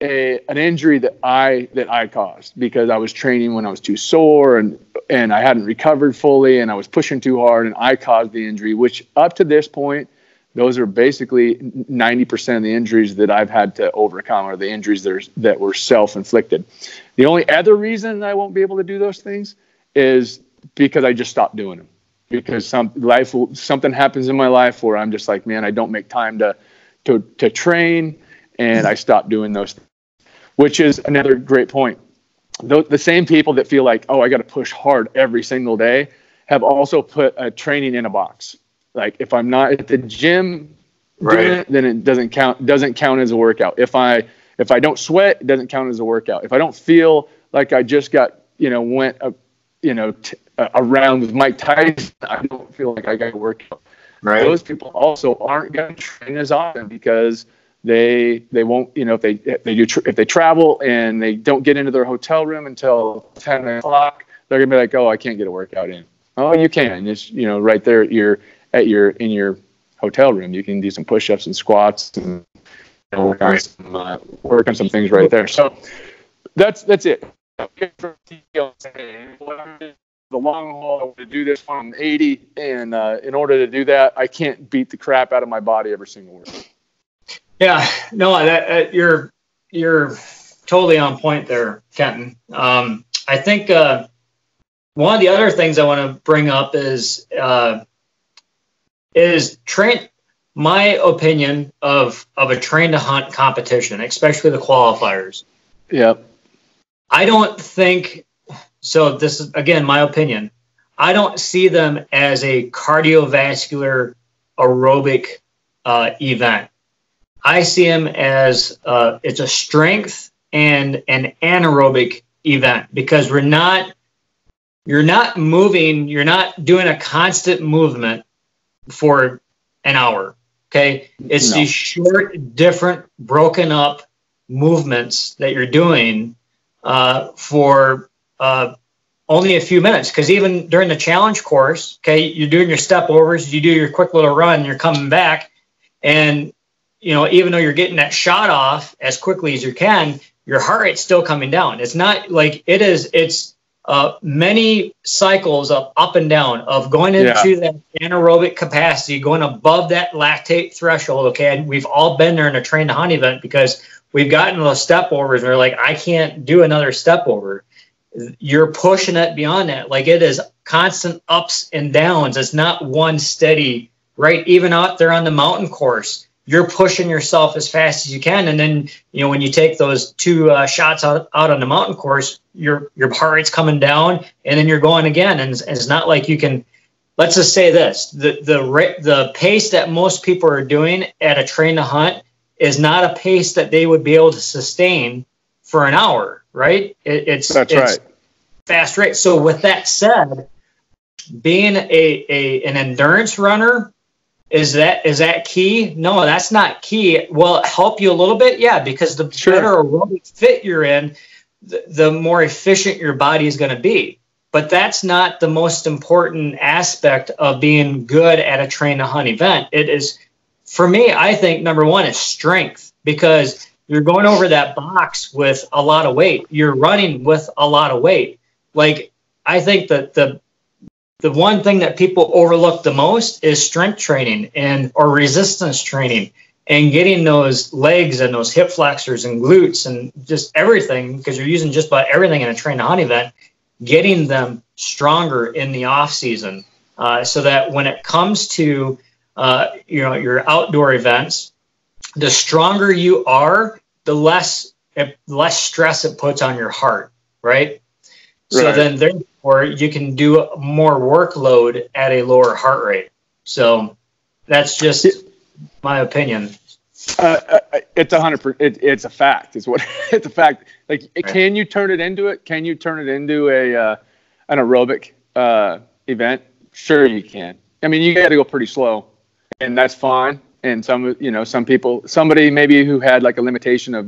an injury that I caused because I was training when I was too sore and I hadn't recovered fully and I was pushing too hard and I caused the injury, which up to this point, those are basically 90% of the injuries that I've had to overcome are the injuries that were self-inflicted. The only other reason I won't be able to do those things is because I just stopped doing them. Because something happens in my life where I'm just like, man, I don't make time to train, and I stopped doing those things, which is another great point. The same people that feel like, oh, I got to push hard every single day have also put training in a box. Like if I'm not at the gym doing it, then it doesn't count as a workout. If I don't sweat, it doesn't count as a workout. If I don't feel like I just got went around with Mike Tyson, I don't feel like I got to work out. Right. Those people also aren't going to train as often because they won't, if they travel and they don't get into their hotel room until 10 o'clock, they're going to be like, oh, I can't get a workout in. Oh, you can. It's, right there in your hotel room. You can do some push-ups and squats and work on some things right there. So that's it. The long haul, I want to do this when I'm 80, and in order to do that, I can't beat the crap out of my body every single week. Yeah, no, you're totally on point there, Kenton. I think one of the other things I want to bring up is my opinion of a train to hunt competition, especially the qualifiers. Yep. I don't think so. This is again my opinion. I don't see them as a cardiovascular aerobic event. I see them as it's a strength and an anaerobic event because you're not moving, you're not doing a constant movement for an hour. Okay. It's these short, different, broken up movements that you're doing for only a few minutes. Because even during the challenge course, okay, you're doing your step overs, you do your quick little run, you're coming back. And, even though you're getting that shot off as quickly as you can, your heart rate's still coming down. It's not like it's many cycles of up and down, of going into that anaerobic capacity, going above that lactate threshold. Okay, and we've all been there in a train to hunt event because we've gotten those step overs and we're like, I can't do another step over. You're pushing it beyond that. Like, it is constant ups and downs. It's not one steady, right? Even out there on the mountain course, you're pushing yourself as fast as you can. And then, when you take those two shots out on the mountain course, your heart rate's coming down, and then you're going again. And it's not like you can, let's just say this, the pace that most people are doing at a train to hunt is not a pace that they would be able to sustain for an hour, right? It's fast rate. So with that said, being an endurance runner, is that key? No, that's not key. Will it help you a little bit? Yeah, because the better aerobic fit you're in, the more efficient your body is going to be. But that's not the most important aspect of being good at a train to hunt event. It is, for me, I think number one is strength, because you're going over that box with a lot of weight. You're running with a lot of weight. Like, I think that the one thing that people overlook the most is strength training or resistance training, and getting those legs and those hip flexors and glutes and just everything, because you're using just about everything in a train to hunt event, getting them stronger in the off season, so that when it comes to your outdoor events, the stronger you are, the less stress it puts on your heart, right? So then therefore you can do more workload at a lower heart rate. So that's just my opinion. It's 100%. It's a fact. It's a fact. Like, can you turn it into it? Can you turn it into an aerobic event? Sure, you can. I mean, you got to go pretty slow, and that's fine. And some people, somebody maybe who had like a limitation of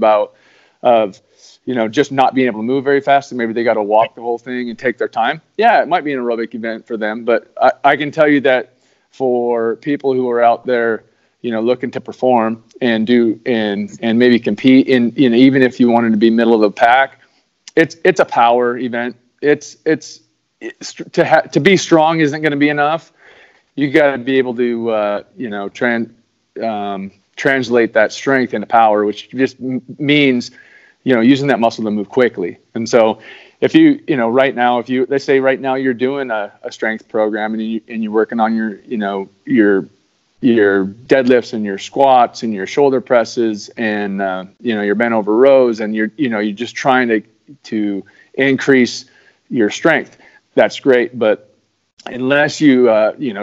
just not being able to move very fast, and maybe they got to walk the whole thing and take their time. Yeah, it might be an aerobic event for them, but I can tell you that for people who are out there, looking to perform and do and maybe compete in, even if you wanted to be middle of the pack, it's a power event. It's to be strong isn't going to be enough. You got to be able to translate that strength into power, which just means using that muscle to move quickly. And so if right now, let's say right now you're doing a strength program and you're working on your deadlifts and your squats and your shoulder presses and your bent over rows, and you're just trying to increase your strength, that's great. But unless you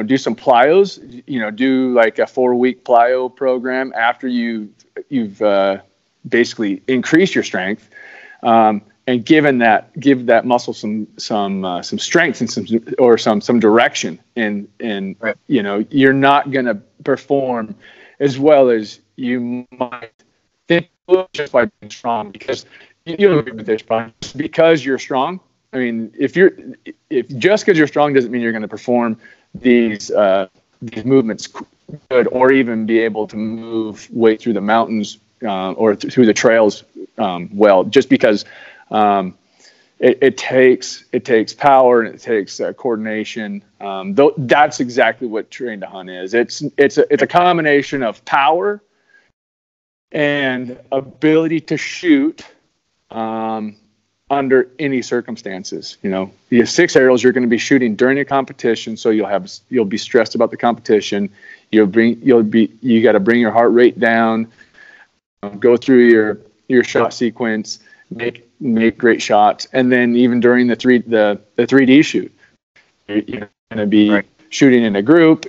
do some plyos, do like a 4-week plyo program after you've basically increase your strength, and give that muscle some strength and some direction, and right. You're not going to perform as well as you might think just by being strong, because you don't agree with this, Brian. Because you're strong. I mean, if just because you're strong doesn't mean you're going to perform these movements good, or even be able to move weight through the mountains or through the trails well. Just because it takes power and it takes coordination. That's exactly what train to hunt is. It's a combination of power and ability to shoot under any circumstances. You have 6 arrows you're going to be shooting during a competition, so you'll be stressed about the competition. You got to bring your heart rate down, go through your shot sequence, make great shots, and then even during the 3D shoot, you're going to be shooting in a group.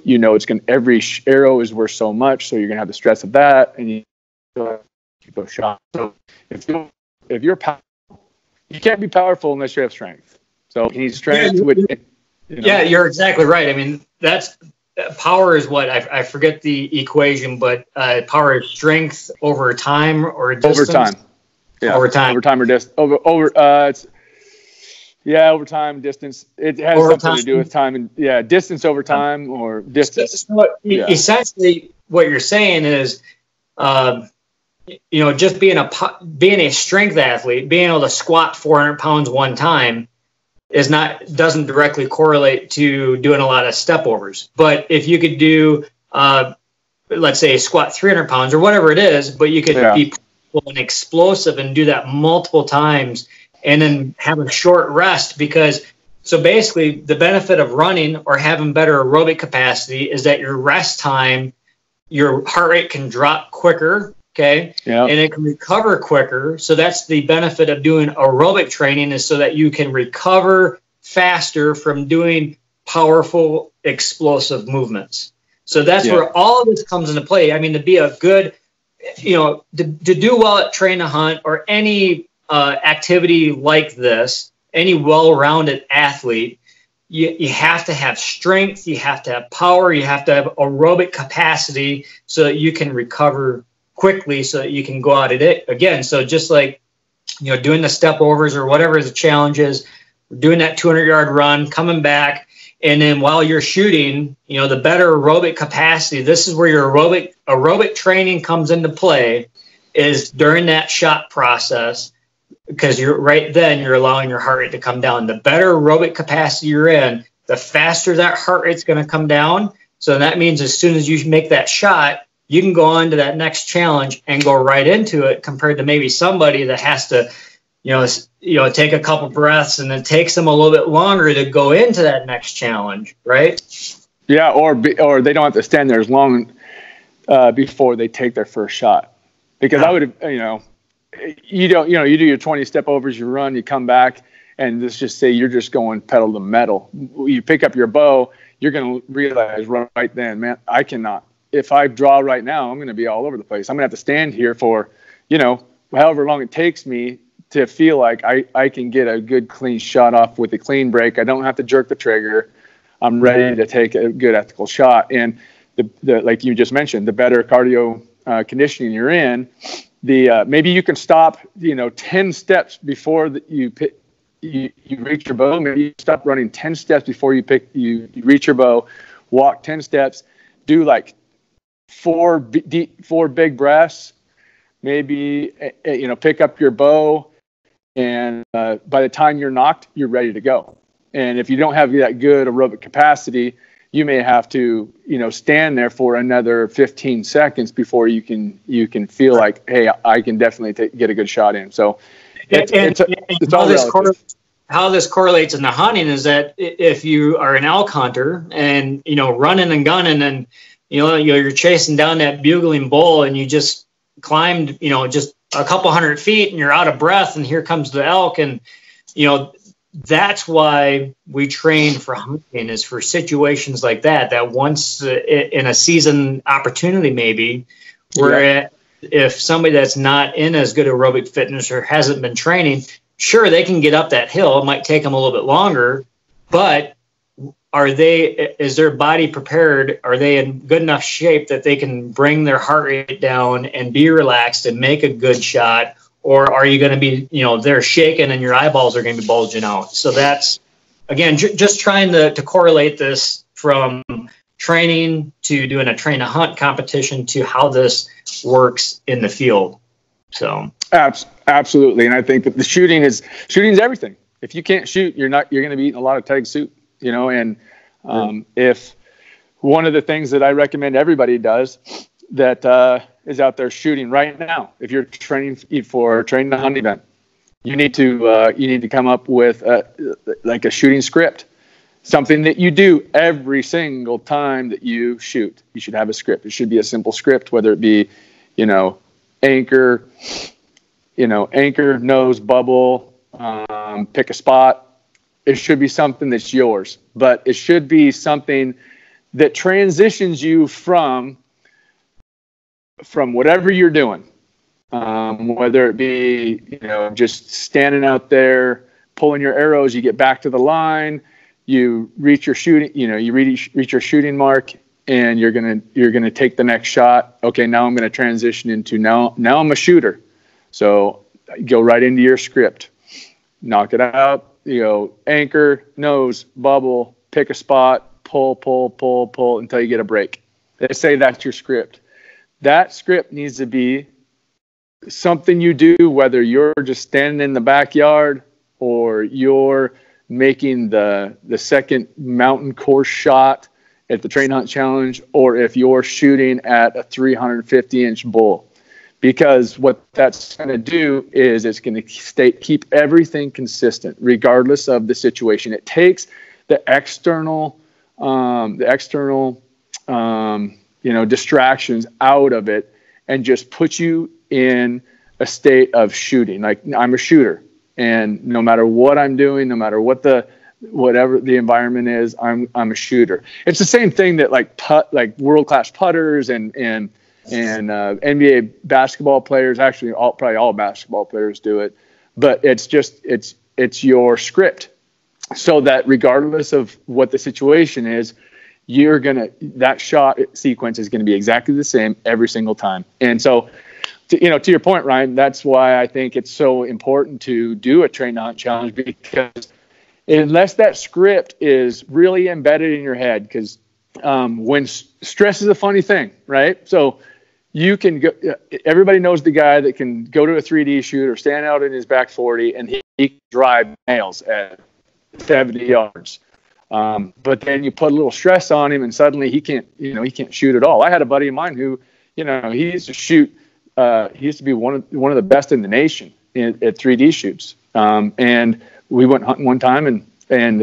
Every arrow is worth so much, so you're going to have the stress of that, and you keep those shots. So if you're powerful, you can't be powerful unless you have strength. So you need strength. Yeah, you're exactly right. I mean, that's power is what I forget the equation, but power is strength over time or distance. Over time. Yeah. Over time or distance. Over time, distance. It has something to do with time and distance over time or distance. Essentially, what you're saying is, just being a strength athlete, being able to squat 400 pounds one time, doesn't directly correlate to doing a lot of step overs. But if you could do, let's say, squat 300 pounds or whatever it is, but you could be and explosive and do that multiple times and then have a short rest, because so basically the benefit of running or having better aerobic capacity is that your rest time, your heart rate can drop quicker. Okay. Yep. And it can recover quicker. So that's the benefit of doing aerobic training, is so that you can recover faster from doing powerful, explosive movements. So that's where all of this comes into play. I mean, to be a good, to do well at train to hunt or any activity like this, any well-rounded athlete, you have to have strength, you have to have power, you have to have aerobic capacity so that you can recover quickly, so that you can go at it again. So just like, doing the step overs or whatever the challenge is, doing that 200-yard run, coming back, and then while you're shooting, the better aerobic capacity, this is where your aerobic training comes into play, is during that shot process, because you're allowing your heart rate to come down. The better aerobic capacity you're in, the faster that heart rate's going to come down. So that means as soon as you make that shot, you can go on to that next challenge and go right into it, compared to maybe somebody that has to, take a couple breaths, and it takes them a little bit longer to go into that next challenge, right? Yeah, or they don't have to stand there as long before they take their first shot. Because I would, you do your 20 step overs, you run, you come back, and let's just say you're just going pedal to metal. You pick up your bow, you're going to realize right then, man, I cannot. If I draw right now, I'm going to be all over the place. I'm going to have to stand here for, however long it takes me to feel like I can get a good clean shot off with a clean break. I don't have to jerk the trigger. I'm ready to take a good ethical shot. And the like you just mentioned, the better cardio conditioning you're in, maybe you can stop 10 steps before you reach your bow. Maybe you stop running 10 steps before you reach your bow. Walk 10 steps. Do like four big breaths. Maybe pick up your bow, and by the time you're knocked, you're ready to go. And if you don't have that good aerobic capacity, you may have to, stand there for another 15 seconds before you can feel like, hey, I can definitely get a good shot in. So it's all relative. How this correlates in the hunting is that if you are an elk hunter and, running and gunning, and, you're chasing down that bugling bull, and you just climbed, just a couple hundred feet, and you're out of breath, and here comes the elk. And, that's why we train for hunting, is for situations like that once in a season opportunity, maybe, where if somebody that's not in as good aerobic fitness or hasn't been training, sure, they can get up that hill. It might take them a little bit longer, but is their body prepared? Are they in good enough shape that they can bring their heart rate down and be relaxed and make a good shot? Or are you going to be, they're shaking and your eyeballs are going to be bulging out? So that's, again, just trying to correlate this from training to doing a train to hunt competition to how this works in the field. So absolutely. And I think that shooting is everything. If you can't shoot, you're going to be eating a lot of tag soup, and if one of the things that I recommend everybody does that is out there shooting right now, if you're training for a train to hunt event, you need to come up with like a shooting script, something that you do every single time that you shoot. You should have a script. It should be a simple script, whether it be, anchor, nose, bubble, pick a spot. It should be something that's yours, but it should be something that transitions you from whatever you're doing, whether it be, just standing out there, pulling your arrows, you get back to the line, you reach your shooting, you reach your shooting mark, and you're going to take the next shot. Okay. Now I'm going to transition into now I'm a shooter. So go right into your script, knock it out, anchor, nose, bubble, pick a spot, pull until you get a break. Let's say that's your script. That script needs to be something you do, whether you're just standing in the backyard or you're making the second mountain course shot at the Train Hunt Challenge, or if you're shooting at a 350-inch bull. Because what that's going to do is it's going to keep everything consistent, regardless of the situation. It takes the external distractions out of it and just puts you in a state of shooting. Like, I'm a shooter, and no matter what I'm doing, no matter whatever the environment is, I'm a shooter. It's the same thing that like world-class putters and NBA basketball players, actually probably all basketball players do it, but it's your script, so that regardless of what the situation is, that shot sequence is going to be exactly the same every single time. And so, to your point, Ryan, that's why I think it's so important to do a Train Hunt Challenge, because unless that script is really embedded in your head, because when stress is a funny thing, right? So you can go, everybody knows the guy that can go to a 3D shoot or stand out in his back 40 and he can drive nails at 70 yards. But then you put a little stress on him and suddenly he can't shoot at all. I had a buddy of mine who, he used to shoot, he used to be one of the best in the nation at 3D shoots. And we went hunting one time and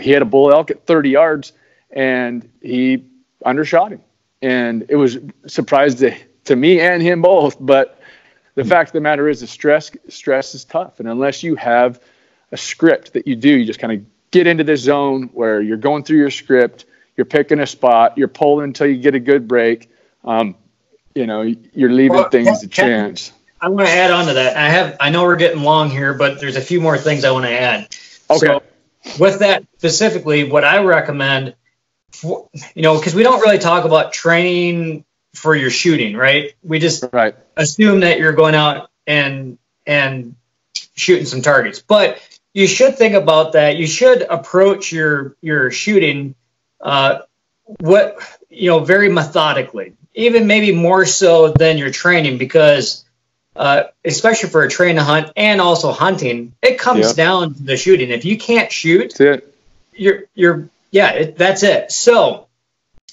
he had a bull elk at 30 yards and he undershot him. And it was a surprise to me and him both. But the fact of the matter is, the stress is tough. And unless you have a script that you just kind of get into this zone where you're going through your script, you're picking a spot, you're pulling until you get a good break. You're leaving things to chance. I want to add on to that. I know we're getting long here, but there's a few more things I want to add. Okay. So with that specifically, what I recommend, because we don't really talk about training for your shooting, right? We just assume that you're going out and shooting some targets. But you should think about that. You should approach your shooting very methodically, even maybe more so than your training, because especially for a train to hunt and also hunting, it comes down to the shooting. If you can't shoot, that's it. That's it. So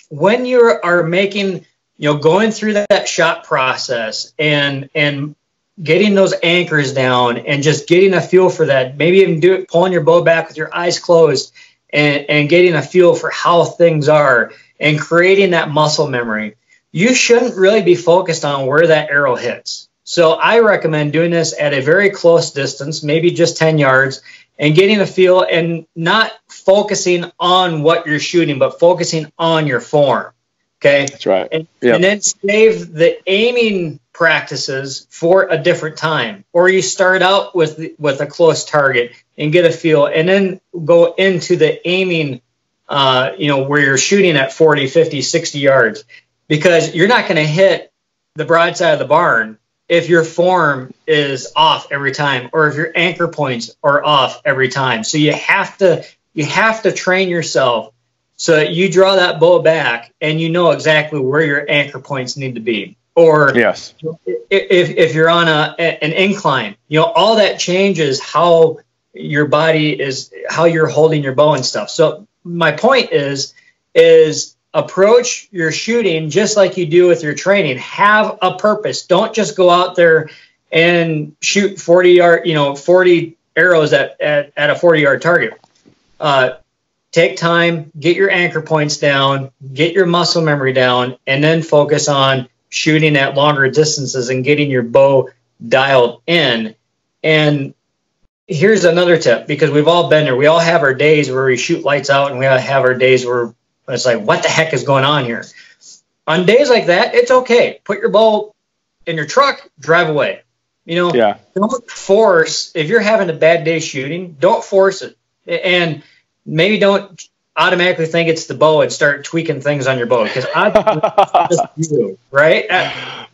when you are making, going through that shot process and getting those anchors down and just getting a feel for that, maybe even pulling your bow back with your eyes closed and getting a feel for how things are and creating that muscle memory, you shouldn't really be focused on where that arrow hits. So I recommend doing this at a very close distance, maybe just 10 yards, and getting a feel and not focusing on what you're shooting, but focusing on your form. Okay. That's right. And then save the aiming practices for a different time, or you start out with a close target and get a feel, and then go into the aiming, where you're shooting at 40, 50, 60 yards, because you're not going to hit the broadside of the barn if your form is off every time, or if your anchor points are off every time. So you have to train yourself so that you draw that bow back and you know exactly where your anchor points need to be. Or if you're on an incline, all that changes how your body is, how you're holding your bow and stuff. So my point is approach your shooting just like you do with your training. Have a purpose. Don't just go out there and shoot 40 arrows at a 40-yard target. Take time, get your anchor points down, get your muscle memory down, and then focus on shooting at longer distances and getting your bow dialed in. And here's another tip, because we've all been there. We all have our days where we shoot lights out, and we all have our days where it's like, what the heck is going on here? On days like that, it's okay. Put your bow in your truck, drive away. Don't force, if you're having a bad day shooting, don't force it. And maybe don't automatically think it's the bow and start tweaking things on your bow, because just you, right?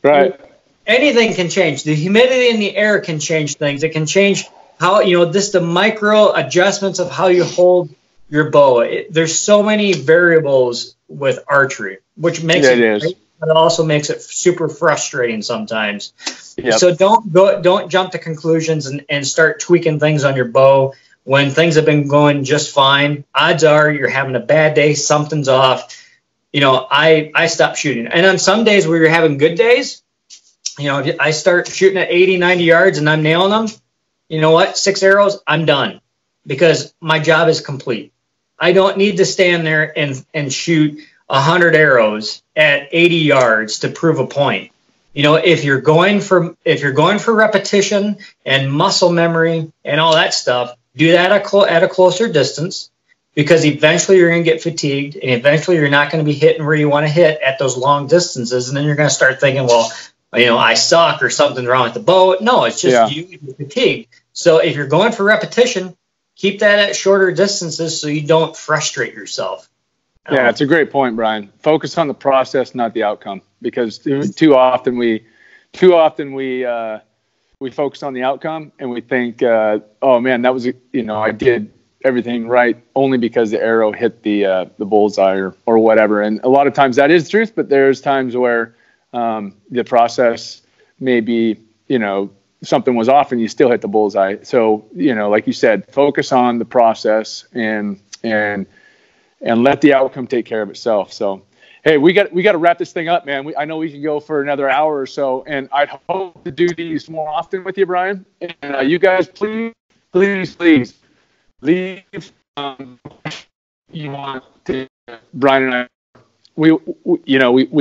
Right. Anything can change. The humidity in the air can change things. It can change how, the micro adjustments of how you hold your bow. There's so many variables with archery, which makes it great, but it also makes it super frustrating sometimes. Yep. So don't jump to conclusions and start tweaking things on your bow. when things have been going just fine, odds are you're having a bad day, something's off. I stopped shooting. And on some days where you're having good days, if I start shooting at 80, 90 yards and I'm nailing them, you know what? 6 arrows, I'm done because my job is complete. I don't need to stand there and shoot 100 arrows at 80 yards to prove a point. If you're going for repetition and muscle memory and all that stuff, do that at a closer distance, because eventually you're going to get fatigued and eventually you're not going to be hitting where you want to hit at those long distances. And then you're going to start thinking, well, I suck or something's wrong with the bow. No, it's just you're fatigued. So if you're going for repetition, keep that at shorter distances so you don't frustrate yourself. Yeah, it's a great point, Brian. Focus on the process, not the outcome, because too often we focus on the outcome and we think, oh man, that was I did everything right only because the arrow hit the bullseye or whatever. And a lot of times that is the truth, but there's times where the process maybe something was off and you still hit the bullseye. So like you said, focus on the process and let the outcome take care of itself. So, hey, we got to wrap this thing up, man. I know we can go for another hour or so, and I'd hope to do these more often with you, Brian. And you guys, please leave. You want to, Brian and I. We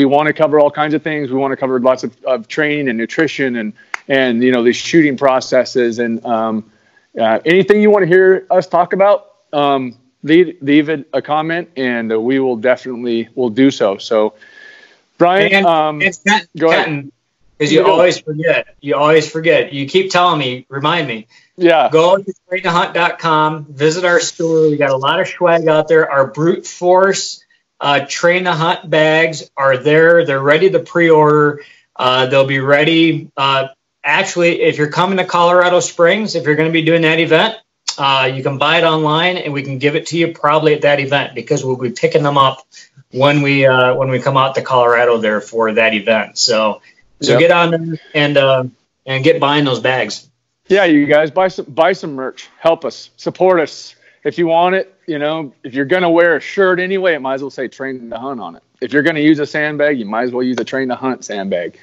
want to cover all kinds of things. We want to cover lots of training and nutrition and these shooting processes and anything you want to hear us talk about. Leave a comment and we will do so. So, Brian, go ahead. Because you always forget. You keep telling me, remind me. Yeah. Go to traintohunt.com, visit our store. We got a lot of swag out there. Our brute force Train to Hunt bags are there. They're ready to pre-order. They'll be ready. Actually, if you're coming to Colorado Springs, if you're going to be doing that event, you can buy it online and we can give it to you probably at that event, because we'll be picking them up when we come out to Colorado there for that event. So get on there and get buying those bags. Yeah, you guys buy some merch. Help us, support us. If you want it, if you're going to wear a shirt anyway, it might as well say Train to Hunt on it. If you're going to use a sandbag, you might as well use a Train to Hunt sandbag.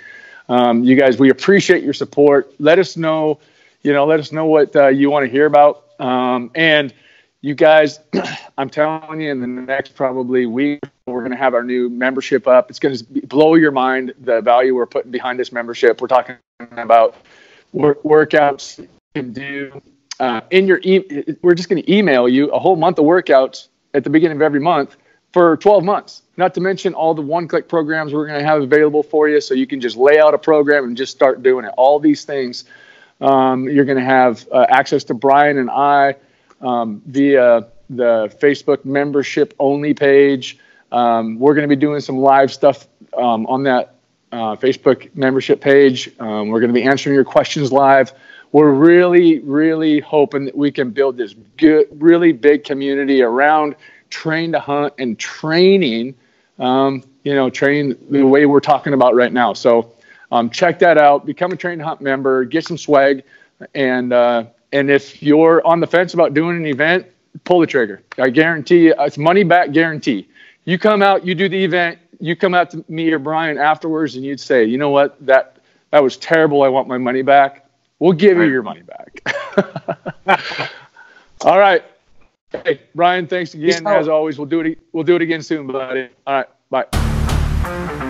You guys, we appreciate your support. Let us know, what you want to hear about. And you guys, I'm telling you, in the next probably week, we're going to have our new membership up. It's going to blow your mind, the value we're putting behind this membership. We're talking about workouts you can do. We're just going to email you a whole month of workouts at the beginning of every month for 12 months, not to mention all the one-click programs we're going to have available for you, so you can just lay out a program and just start doing it. All these things, you're going to have access to Brian and I via the Facebook membership only page. We're going to be doing some live stuff on that Facebook membership page. We're going to be answering your questions live. We're really, really hoping that we can build this really big community around Train to Hunt and training, training the way we're talking about right now. So check that out. Become a Train to Hunt member. Get some swag. And if you're on the fence about doing an event, pull the trigger. I guarantee you, it's money back guarantee. You come out, you do the event, you come out to me or Brian afterwards, and you'd say, you know what, that was terrible. I want my money back. We'll give you your money back. All right. Hey, Brian, thanks again. As always, we'll do it again soon, buddy. All right. Bye.